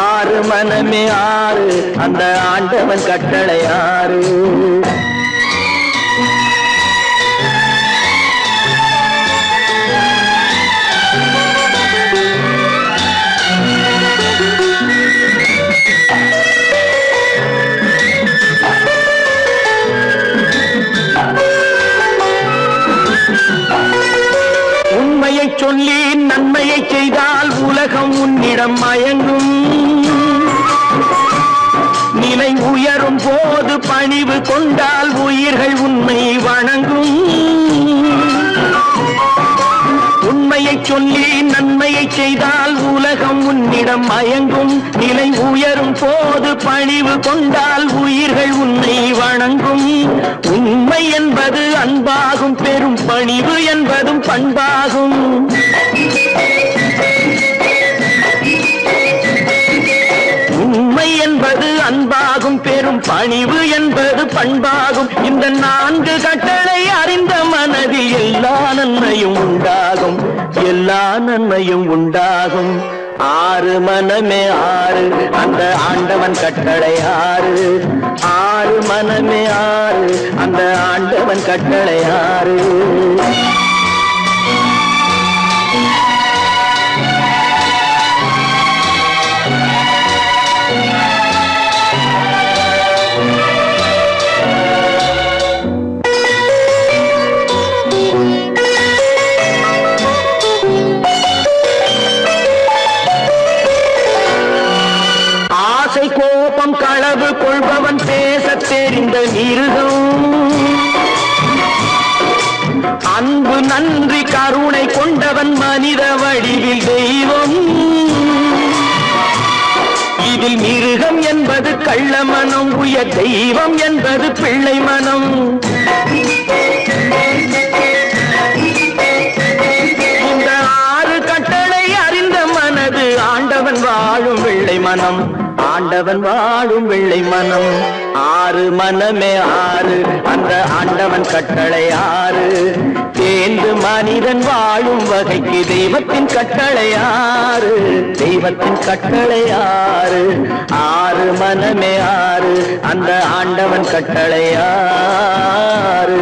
ஆறு மனமே ஆறு அந்த ஆண்டவன் கட்டளை ஆறு உண்மையை சொல்லி நன்மையை செய்தால் உலகம் உன்னிடம் மயங்கும் நிலை உயரும் போது பணிவு கொண்டால் உயிர்கள் உன்னை வணங்கும் உண்மையை சொல்லி நன்மையை செய்தால் உலகம் உன்னிடம் மயங்கும் நிலை உயரும் போது பணிவு கொண்டால் உயிர்கள் உன்னை வணங்கும் உண்மை என்பது அன்பாகும் பெரும் பணிவு என்பதும் பண்பாகும் உண்மை என்பது அன்பாகும் பெரும் பணிவு என்பது பண்பாகும் இந்த நான்கு கட்டளை அறிந்த மனதில் எல்லா நன்மையும் உண்டாகும் எல்லா நன்மையும் உண்டாகும் ஆறு மனமே ஆறு அந்த ஆண்டவன் கட்டளை ஆறு ஆறு மனமே ஆறு அந்த ஆண்டவன் கட்டளை ஆறு மிருகம். அன்பு நன்றி கருணை கொண்டவன் மனித வடிவில் தெய்வம். இதில் மிருகம் என்பது கள்ள மனம், உயர் தெய்வம் என்பது பிள்ளை மனம். இந்த 6 கட்டளை அறிந்த மனது ஆண்டவன் வாழும் வெள்ளை மனம், ஆண்டவன் வாழும் வெள்ளை மனம். 6 மனமே 6, அந்த ஆண்டவன் கட்டளை 6. தேர்ந்து மனிதன் வாழும் வகைக்கு தெய்வத்தின் கட்டளை 6, தெய்வத்தின் கட்டளை 6. 6 மனமே 6, அந்த ஆண்டவன் கட்டளை 6.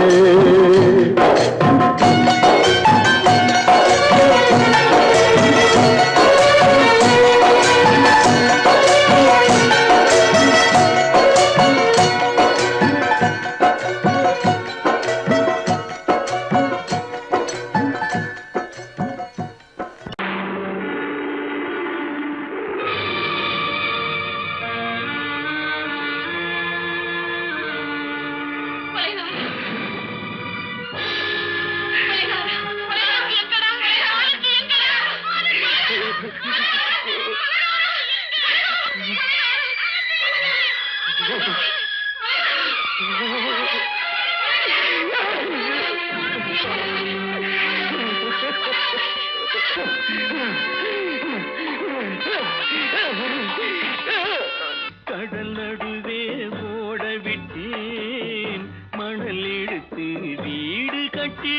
கடல் நடுவே ஓட விட்டேன், மணல் எடுத்து வீடு கட்டி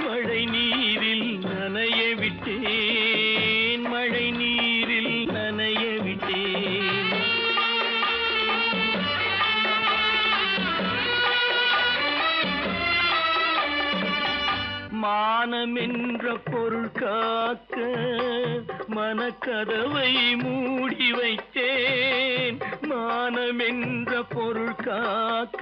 மழை நீரில் நனைய விட்டேன், மழை நீரில் நனைய விட்டேன். மானம் என்ற பொருள் காக்க மனக்கதவை மூடி வைத்தேன், மானம் என்ற பொருள் காக்க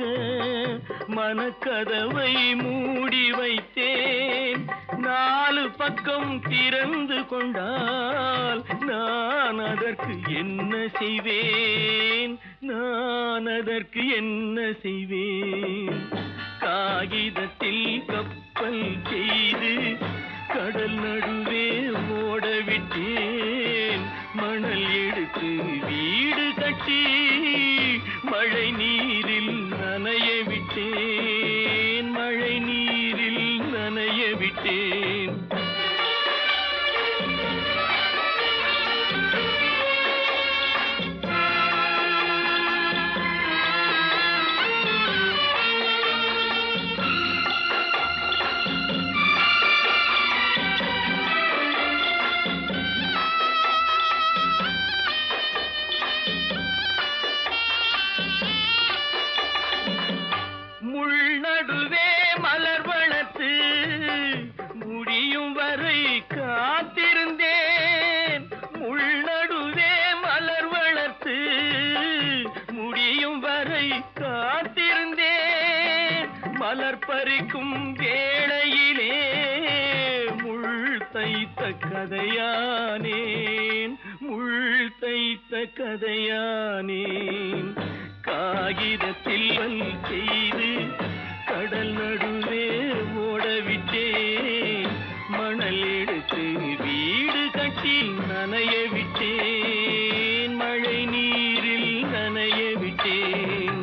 மனக்கதவை மூடி வைத்தேன். 4 பக்கம் திறந்து கொண்டால் நான் அதற்கு என்ன செய்வேன், நான் அதற்கு என்ன செய்வேன். காகிதத்தில் கப்பல் செய்து கடல் நடுவே ஓட விட்டேன், மணல் எடுத்து வீடு கட்டி மழை நீரில் நனைய விட்டேன், மழை நீரில் நனைய விட்டேன். நடுவே மலர் வளர்த்து முடியும் வரை காத்திருந்தேன், முள் நடுவே மலர் வளர்த்து முடியும் வரை காத்திருந்தேன். மலர் பறிக்கும் வேளையிலே முள் தைத்த கதையானேன், முள் தைத்த கதையானேன். காகிதத்தில் செய்து கடல் நடுவே ஓடவிட்டேன், மணல் எடுத்து வீடு கட்டி நனைய விட்டேன், மழை நீரில் நனைய விட்டேன்.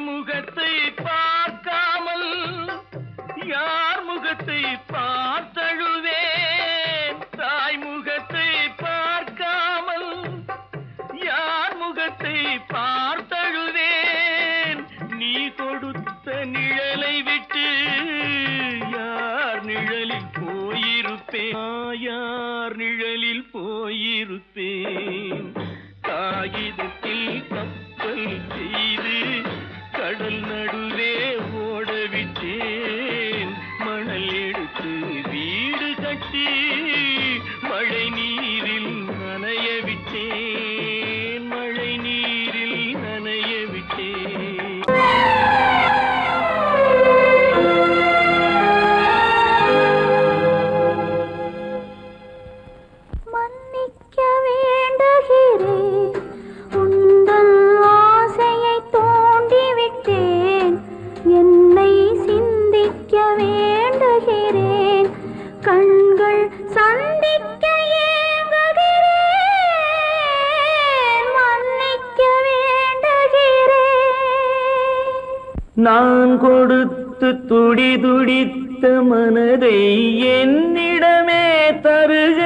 முகத்தை பார்க்காமல் யார் முகத்தை பார்த்தழுவேன், தாய் முகத்தை பார்க்காமல் யார் முகத்தை பார்த்தழுவேன். நீ கொடுத்த நிழலை விட்டு யார் நிழலில் போயிருப்பேன், யார் நிழலில் போயிருப்பேன். காகிதத்தில் கப்பல் செய்து கடல் நடுவே ஓடவிட்டேன், மணல் எடுத்து வீடு கட்டி நான் கொடுத்து துடி துடித்த மனதை என்னிடமே தருக,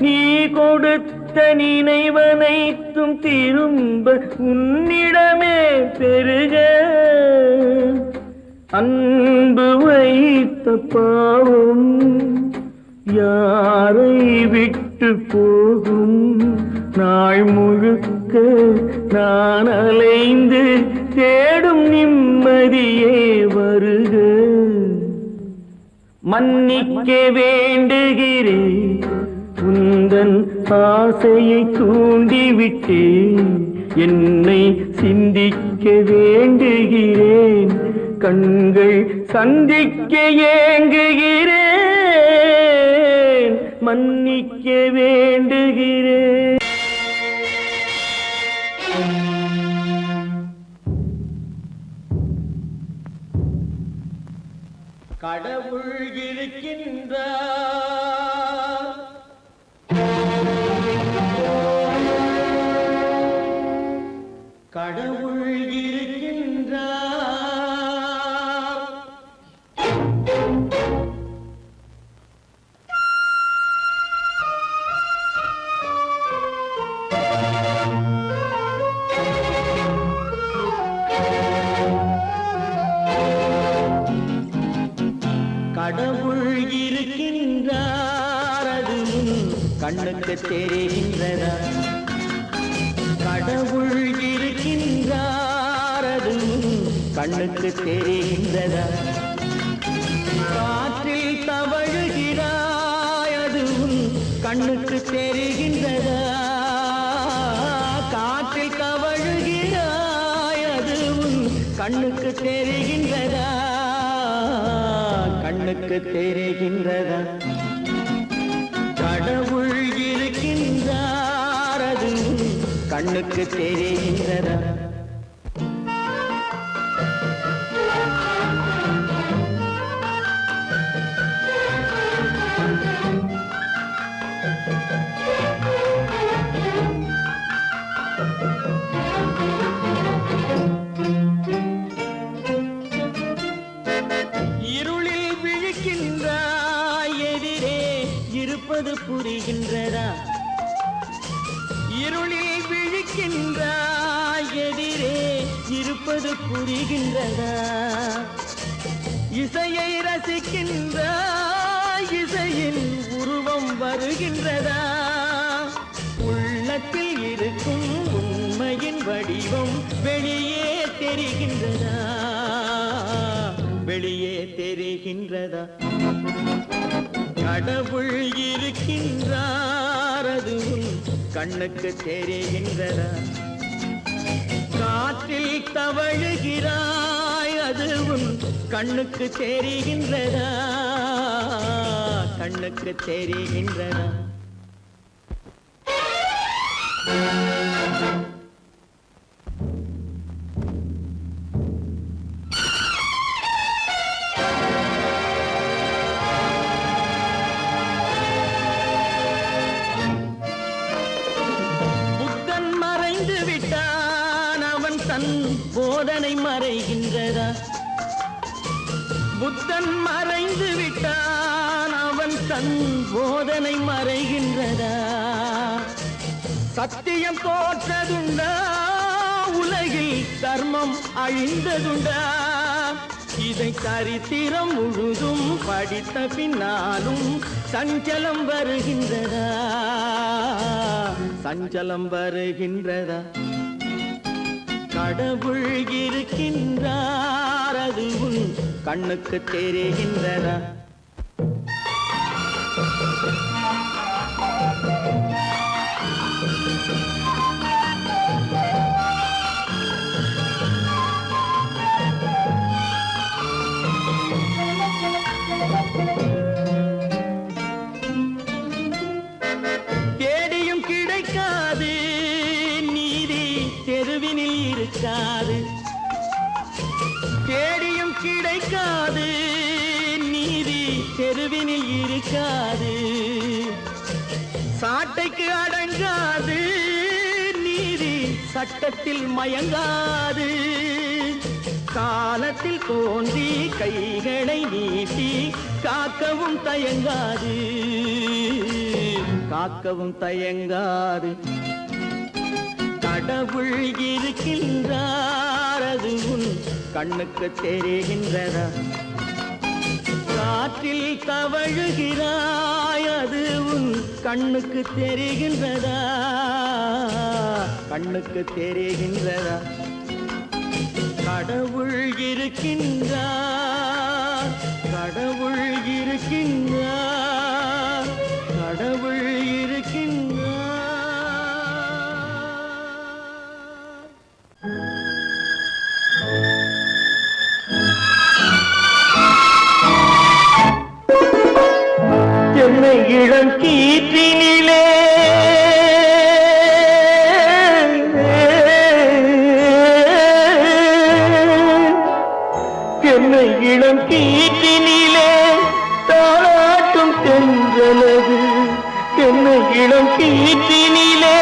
நீ கொடுத்த நினைவனைத்தும் திரும்ப உன்னிடமே பெருக. அன்பு வைத்த பாவம் யாரை விட்டு போகும், நாள் முழுக்க நான் அலைந்து தேடும் நிம்மதியே வருக. மன்னிக்க வேண்டுகிறேன், உந்தன் ஆசையை தூண்டிவிட்டேன், என்னை சிந்திக்க வேண்டுகிறேன், கண்கள் சந்திக்க ஏங்குகிறேன், மன்னிக்க வேண்டுகிறேன். கடவுள் இருக்கின்றார், கடவுள் இருக்கின்றார். கடவுள் இருக்கின்றார், அது கண்ணுக்கு தெரிகின்றதா? கடவுள் இருக்கின்றார், அது கண்ணுக்கு தெரிகின்றதா? காற்றில் தவழுகிறாய், அது கண்ணுக்கு தெரிகின்றதா? காற்றில் தவழுகிறாய், அது கண்ணுக்கு தெரிகின்றதா? கண்ணுக்கு தெரிகின்றதா? கடவுள் இருக்கின்றார், அது கண்ணுக்கு தெரிகின்றதா? புரிகின்றதா? இருளில் விழிக்கின்றாய், எதிரே இருப்பது புரிகின்றதா? இசையை ரசிக்கின்றாய், இசையின் உருவம் வருகின்றதா? உள்ளத்தில் இருக்கும் உண்மையின் வடிவம் வெளியே தெரிகின்றதா? வெளியே தெரிகின்றதா? கடவுள் இருக்கின்றார், அது கண்ணுக்கு தெரிகின்றதா? காற்றில் தவழுகிறாய், அது கண்ணுக்கு தெரிகின்றதா? கண்ணுக்கு தெரிகின்றதா? போதனை மறைகின்றதா? புத்தன் மறைந்து விட்டான், அவன் தன் போதனை மறைகின்றதா? சத்தியம் தோற்றதுண்டா? உலகில் தர்மம் அழிந்ததுண்டா? இதை சரித்திரம் முழுதும் படித்த பின்னாலும் சஞ்சலம் வருகின்றதா? சஞ்சலம் வருகின்றதா? கடவுள் இருக்கின்றார், அது கண்ணுக்கு தெரிகின்றதா? தேடியும் கிடைக்காது நீதி, தெருவினில் இருக்காது. தேடியும் கிடைக்காது நீதி, தெருவினில் இருக்காது. சாட்டைக்கு அடங்காது நீதி, சட்டத்தில் மயங்காது காலத்தில் தோன்றி கைகளை நீட்டி காக்கவும் தயங்காது காக்கவும் தயங்காது கடவுள் இருக்கின்றார் அது உன் கண்ணுக்கு தெரிகின்றதா காற்றில் தவழுகிறாய் அது உன் கண்ணுக்கு தெரிகின்றதா கண்ணுக்கு தெரிகின்றதா கடவுள் இருக்கின்றார் கடவுள் இருக்கின்றார் கடவுள் இருக்கின்றார் என்னை இளம் கீற்றினிலே என்னை இளம் கீற்றினிலே தாளாட்டும் தென்றலது என்னை இளம் கீற்றினிலே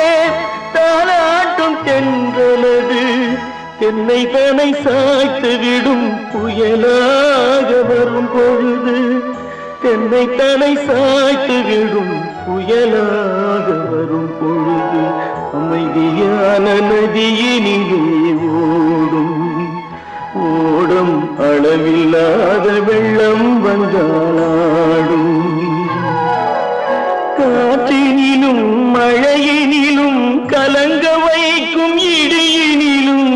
தாளாட்டும் தென்றலது என்னை தனை சாய்த்து விடும் புயலாக வரும் பொழுது என்னை தலை சாய்த்து விடும் புயலாக வரும் பொழுது அமைதியான நதியினிலே ஓடும் ஓடும் அளவில்லாத வெள்ளம் வந்தாடும் காற்றினிலும் மழையினிலும் கலங்க வைக்கும் இடியினிலும்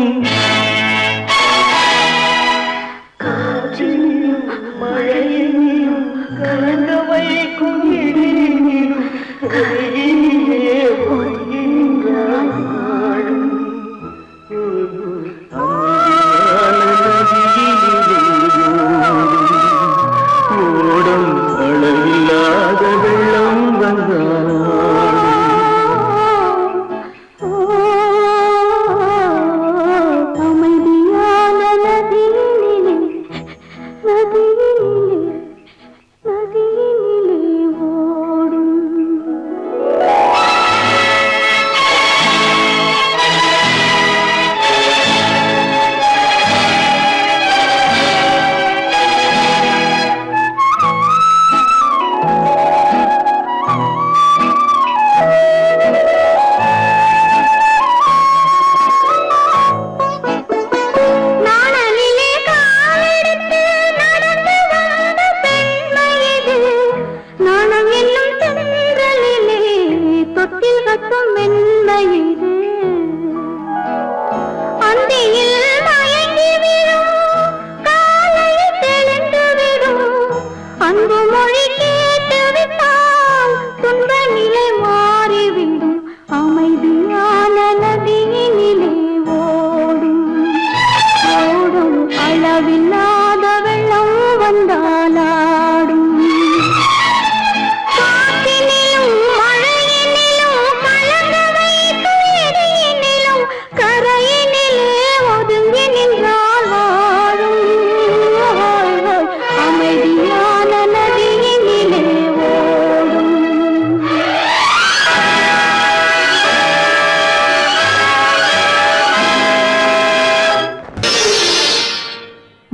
காற்றினிலும் மழையினிலும் கலங்க வைக்கும் இடியினிலும் கையிலே பொய்கின்றாய் வாழும் ஓடும் அளவில்லாத வெள்ளம் அமைதியான நதியினிலே ஓடும் நாணலிலே காலெடுத்து நடந்து வந்த பெண்மை இது நாணம் என்னும் தென்றலிலே தொட்டில் கட்டும் மென்மை இது அந்தியில் மயங்கி விடும் காலையில் தெளிந்து விடும் அன்பு மொழி கேட்டு விட்டால் துன்ப நிலை மாறிவிடும் அமைதியான நதியினிலே ஓடும் ஓடும் அளவில்லாத வெள்ளம் வந்தாலாடும் காற்றினிலும் மழையினிலும் கலங்க வைக்கும் இடியினிலும் கரையினிலே ஒதுங்கி நின்றால் வாழும் அமைதியான நதியினிலே ஓடும்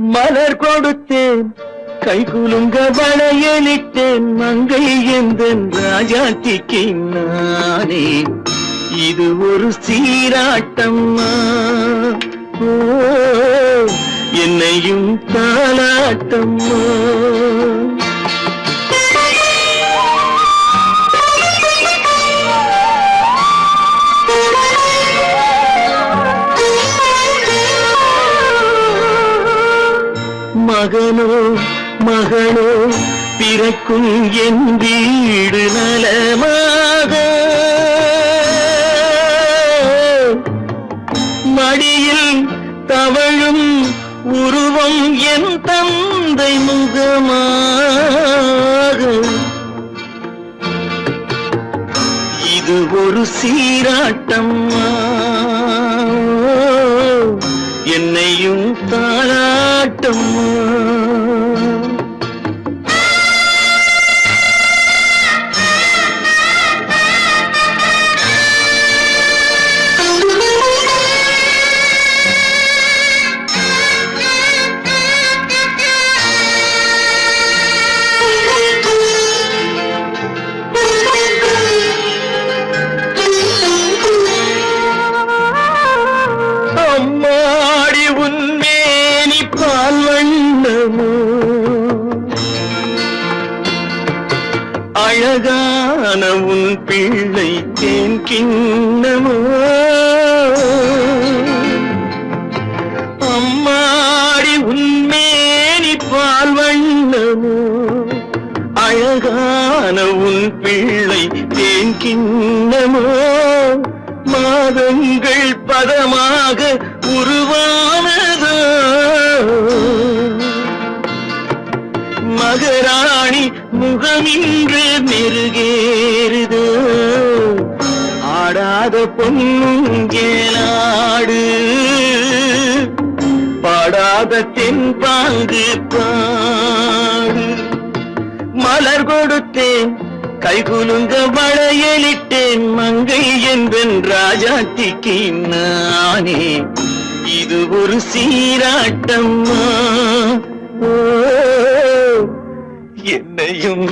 மலர் கொடுத்தேன் கை குலுங்க வளையலிட்டேன் மங்கை எந்தன் ராஜாத்திக்கு நானே இது ஒரு சீராட்டம்மா ஓ என்னையும் தாலாட்டம்மா மகனோ மகளோ பிறக்கும் என் வீடு நலமாக மடியில் தவழும் உருவம் என் தந்தை முகமாக இது ஒரு சீராட்டம்மா என்னையும் தாளாட்டம்மா அழகான உன் பிள்ளை தேன் கிண்ணமோ அம்மாடி உன்மேனி பால் வண்ணமோ அழகான உன் பிள்ளை தேன் கிண்ணமோ மாதங்கள் பதமாக உருவானதோ மகராணி முகமின்று நெருகேறுதோ ஆடாத பொன்னுங்கேலாடு பாடாத தென்பாங்கு பாடு மலர் கொடுத்தேன் கைகுலுங்க வளையலிட்டேன் மங்கை என்பன் ராஜாத்திக்கு நானே இது ஒரு சீராட்டம்மா என்னையும்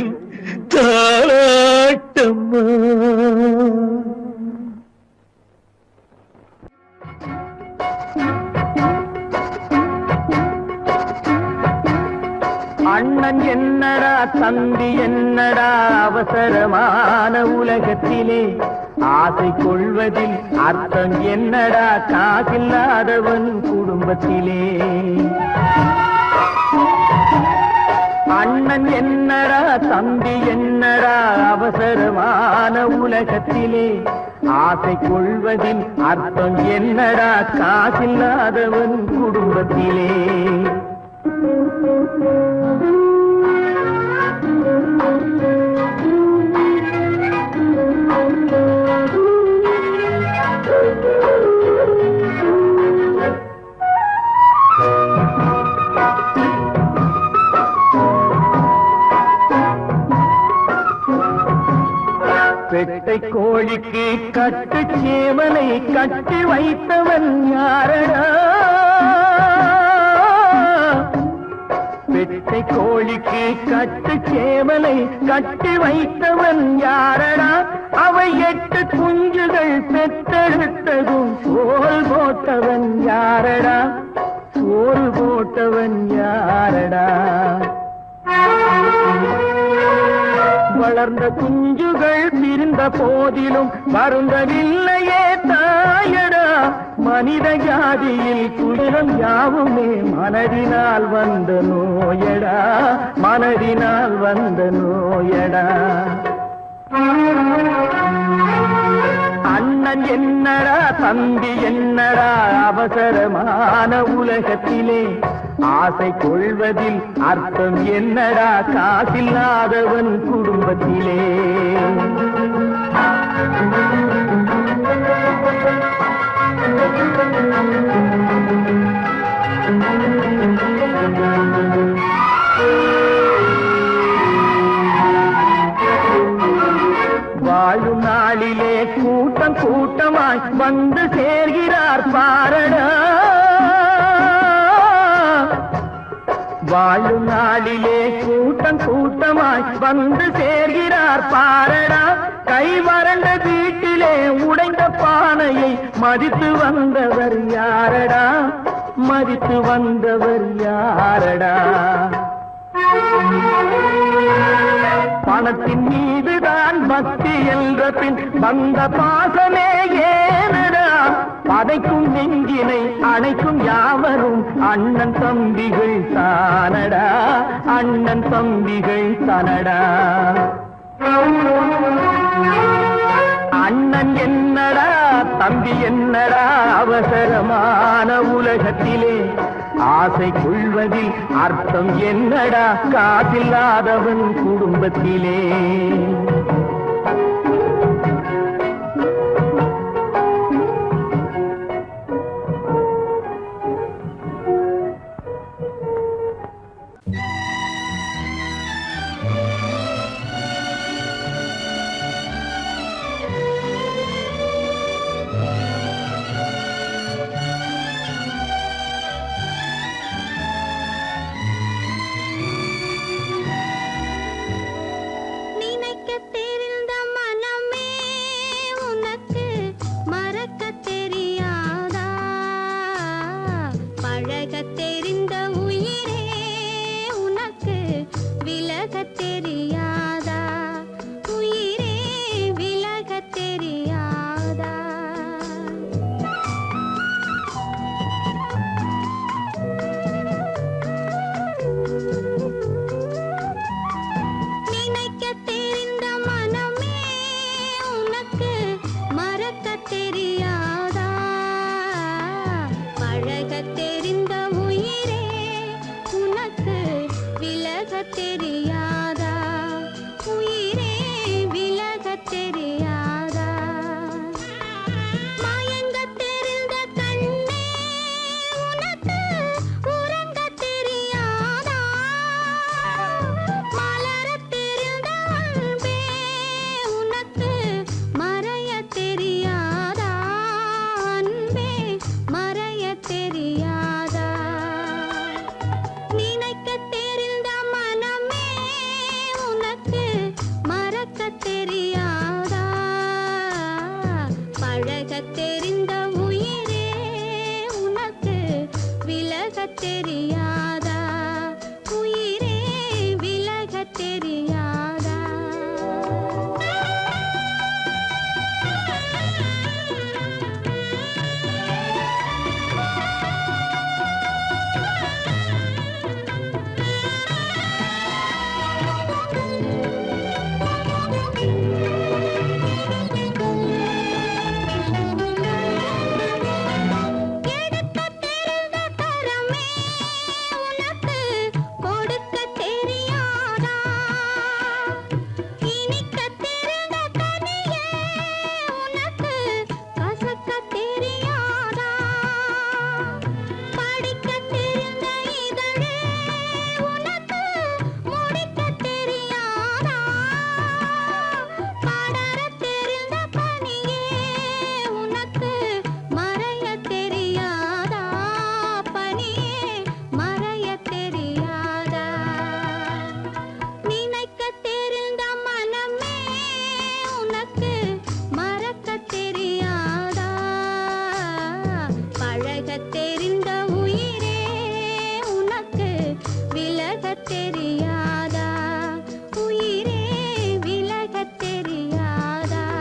தாளாட்டம்மா அண்ணன் என்னடா தம்பி என்னடா அவசரமான உலகத்திலே ஆசை கொள்வதில் அர்த்தம் என்னடா காசில்லாதவன் குடும்பத்திலே அண்ணன் என்னடா தம்பி என்னடா அவசரமான உலகத்திலே ஆசை கொள்வதில் அர்த்தம் என்னடா காசில்லாதவன் குடும்பத்திலே பெட்டை கோழிக்கு கட்டு சேவலை கட்டி வைத்தவன் யாரடா பெட்டை கோழிக்கு கட்டு சேவலை கட்டி வைத்தவன் யாரடா அவை 8 குஞ்சுகள் பெற்றெடுத்ததும் சோறு போட்டவன் யாரடா சோறு போட்டவன் யாரடா வளர்ந்த குஞ்சுகள் பிரிந்த போதிலும் வருந்தவில்லையே தாயடா மனித ஜாதியில் துயரம் யாவுமே மனதினால் வந்த நோயடா மனதினால் வந்த நோயடா அண்ணன் என்னடா தம்பி என்னடா அவசரமான உலகத்திலே ஆசை கொள்வதில் அர்த்தம் என்னடா காசில்லாதவன் குடும்பத்திலே வாழும் நாளிலே கூட்டம் கூட்டமாய் வந்து சேர்கிறார் பாரடா வாழும் நாளிலே கூட்டம் கூட்டமாய் வந்து சேர்கிறார் பாரடா கை வறண்ட வீட்டிலே உடைந்த பானையை மதித்து வந்தவர் யாரடா மதித்து வந்தவர் யாரடா பணத்தின் மீதுதான் பக்தி என்ற பின் வந்த பாசமே ஏனடா பதைக்கும் நெஞ்சினை அணைக்கும் யாவரும் அண்ணன் தம்பிகள் தானடா அண்ணன் தம்பிகள் தானடா அண்ணன் என்னடா தம்பி என்னடா அவசரமான உலகத்திலே ஆசை கொள்வதில் அர்த்தம் என்னடா காசில்லாதவன் குடும்பத்திலே நினைக்க பழகத் தெரிந்த உயிரே உனக்கு விலகத் தெரியாதா? உயிரே விலகத் தெரியாதா? தெரிந்த உயிரே உனக்கு விலகத் தெரியாதா? உயிரே விலகத் தெரியாதா?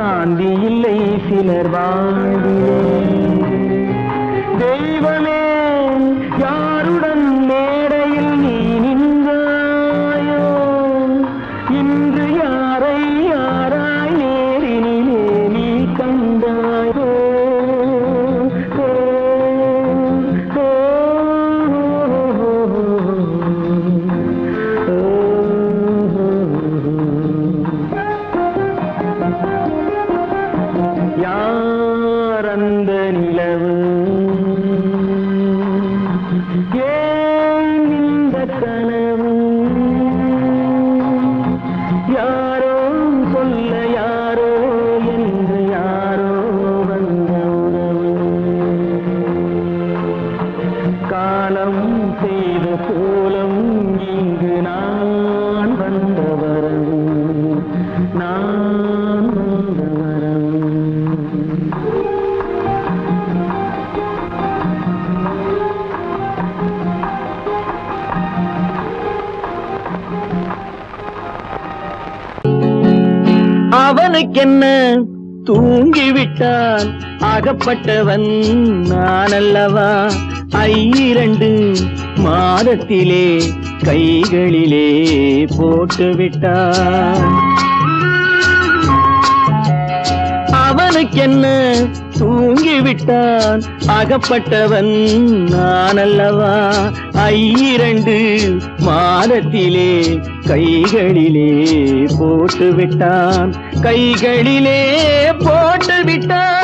சாந்தி இல்லை சிலர் வாழ்விலே. தெய்வமே யாருடன் மேடையில் நீ நின்றாயோ, இன்று யாரை யாராய் நேரினிலே நீ கண்டாயோ. யார் அந்த நிலவு, ஏன் இந்த கனவு, யாரோ சொல்ல யாரோ என்று யாரோ வந்த உறவு. காலம் செய்த கோலம் இங்கு நான் வந்த வரவு, நான் வந்த வரவு. அவனுக்கென்ன தூங்கிவிட்டான், அகப்பட்டவன் நான் அல்லவா. 2 மாதத்திலே கைகளிலே போட்டுவிட்டான். அவனுக்கென்ன தூங்கிவிட்டான், அகப்பட்டவன் நான் அல்லவா. 2 மாதத்திலே கைகளிலே போட்டுவிட்டான், கைகளிலே போட்டுவிட்டான்.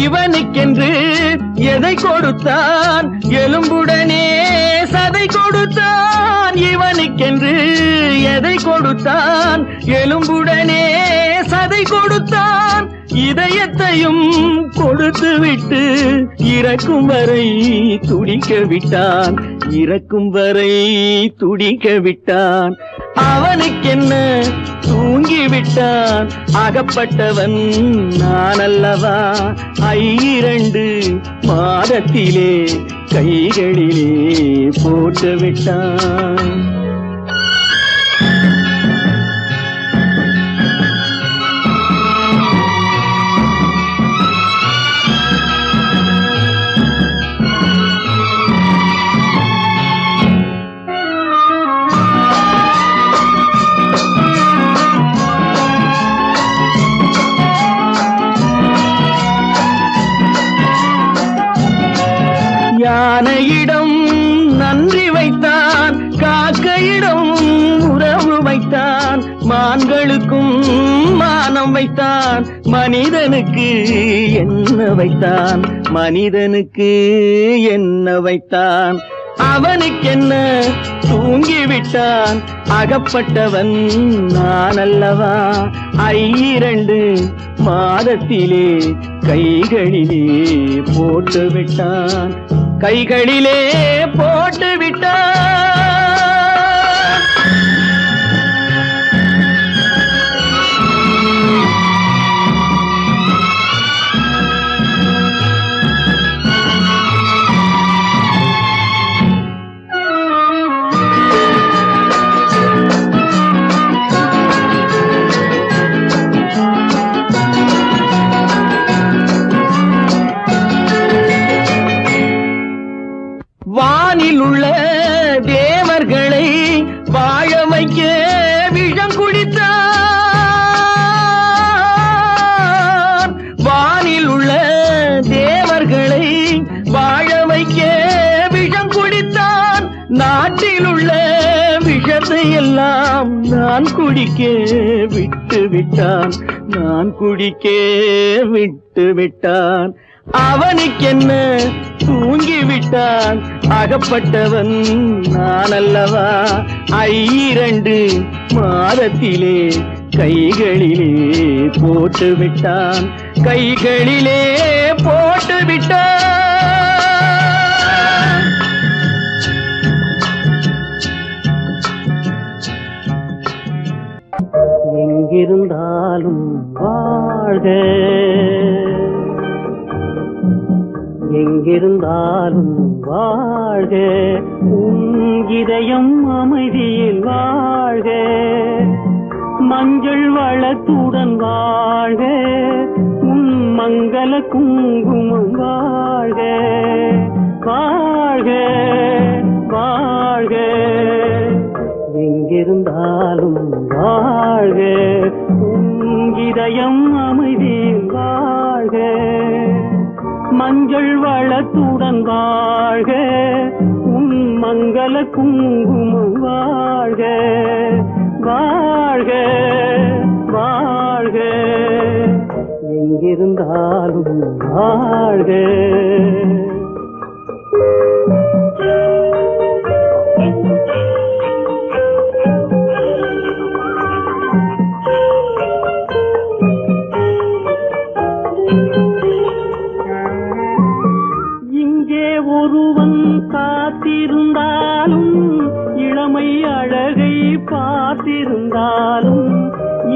இவனுக்கென்று எதை கொடுத்தான், எலும்புடனே சதை கொடுத்தான். இவனுக்கென்று எதை கொடுத்தான், எலும்புடனே சதை கொடுத்தான். இதயத்தையும் கொடுத்து விட்டு இறக்கும் வரை துடிக்க விட்டான், இறக்கும் வரை துடிக்க விட்டான். அவனுக்கென்ன தூங்கிவிட்டான், அகப்பட்டவன் நான் அல்லவா. 2 மாதத்திலே கைகளிலே போட்டுவிட்டான். யானையிடம் நன்றி வைத்தான், காக்கையிடம் உறவு வைத்தான். மான்களுக்கும் மானம் வைத்தான், மனிதனுக்கு என்ன வைத்தான், மனிதனுக்கு என்ன வைத்தான். அவனுக்கென்ன தூங்கிவிட்டான், அகப்பட்டவன் நான் அல்லவா. 2 மாதத்திலே கைகளிலே போட்டுவிட்டான், கைகளிலே போட்டுவிட்டான். வானில் உள்ள தேவர்களை வாழ வைக்க விஷம் குடித்தான். வானில் உள்ள தேவர்களை வாழ வைக்க விஷம் குடித்தான். நாட்டில் உள்ள விஷத்தை எல்லாம் நான் குடிக்க விட்டு விட்டான், நான் குடிக்க விட்டு விட்டான். அவனுக்கென்ன தூங்கிவிட்டான், அகப்பட்டவன் நான் அல்லவா. 2 மாதத்திலே கைகளிலே போட்டு விட்டான், கைகளிலே போட்டு விட்டான். எங்கிருந்தாலும் வாழ்க, எங்கிருந்தாலும் வாழ்க, உன் இதயம் அமைதியில் வாழ்க, மஞ்சள் வளத்துடன் வாழ்க, உன் மங்கள குங்குமம் வாழ்க, வாழ்க வாழ்க, எங்கிருந்தாலும் வாழ்க, உன் இதயம் அமைதியில் வாழ்க, மஞ்சள் வளத்துடன் வாழ்க, உன் மங்கள குங்குமம் வாழ்க, வாழ்க வாழ்க, எங்கிருந்தாலும் வாழ்க. ஒருவன் காத்திருந்தாலும் இளமை அழகை பார்த்திருந்தாலும்,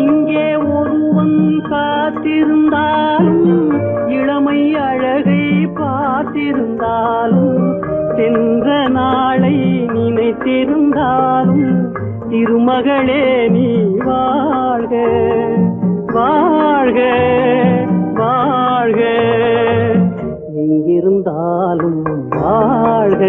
இங்கே ஒருவன் காத்திருந்தாலும் இளமை அழகை பார்த்திருந்தாலும், சென்ற நாளை நினைத்திருந்தாலும் திருமகளே நீ வாழ்க, வாழ்க வாழ்க, எங்கிருந்தாலும் வாழ்க.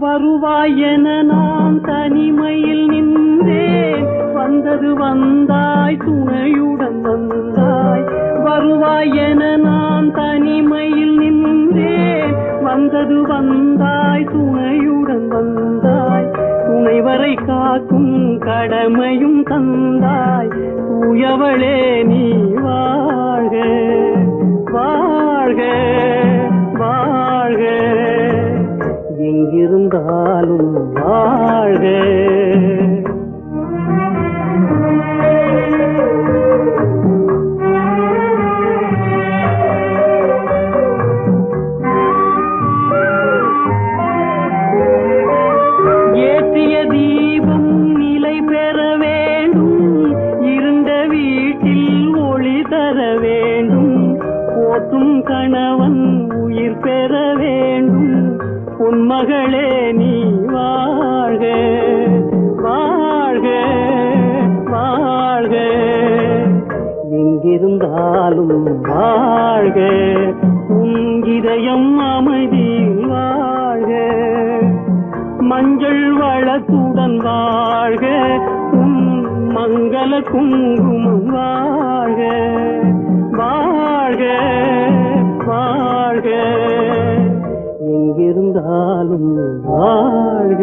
வருவாய் என நான் தனிமையில் நின்றேன், வந்தது வந்தாய் துணையுடன் வந்தாய், வருவாய் என நான் தனிமையில் நின்றேன், வந்தது வந்தாய் துணையுடன் வந்தாய், துணைவரை காக்கும் கடமையும் தந்தாய், தூயவளே நீ வாழ்க, வாழ்க வாழ்க, எங்கிருந்தாலும் வாழ்க. ஏற்றிய தீபம் நிலை பெற வேண்டும், இருண்ட வீட்டில் ஒளி தர வேண்டும், போற்றும் கணவன் உயிர் பெற வேண்டும், உன்மகளே நீ வாழ்க, வாழ்க வாழ்க, எங்கிருந்தாலும் வாழ்க, உன் இதயம் அமைதியில் வாழ்க, மஞ்சள் வளத்துடன் வாழ்க, உன் மங்கள குங்குமம் வாழ்க, வாழ்க வாழ்க, எங்கிருந்தாலும் வாழ்க.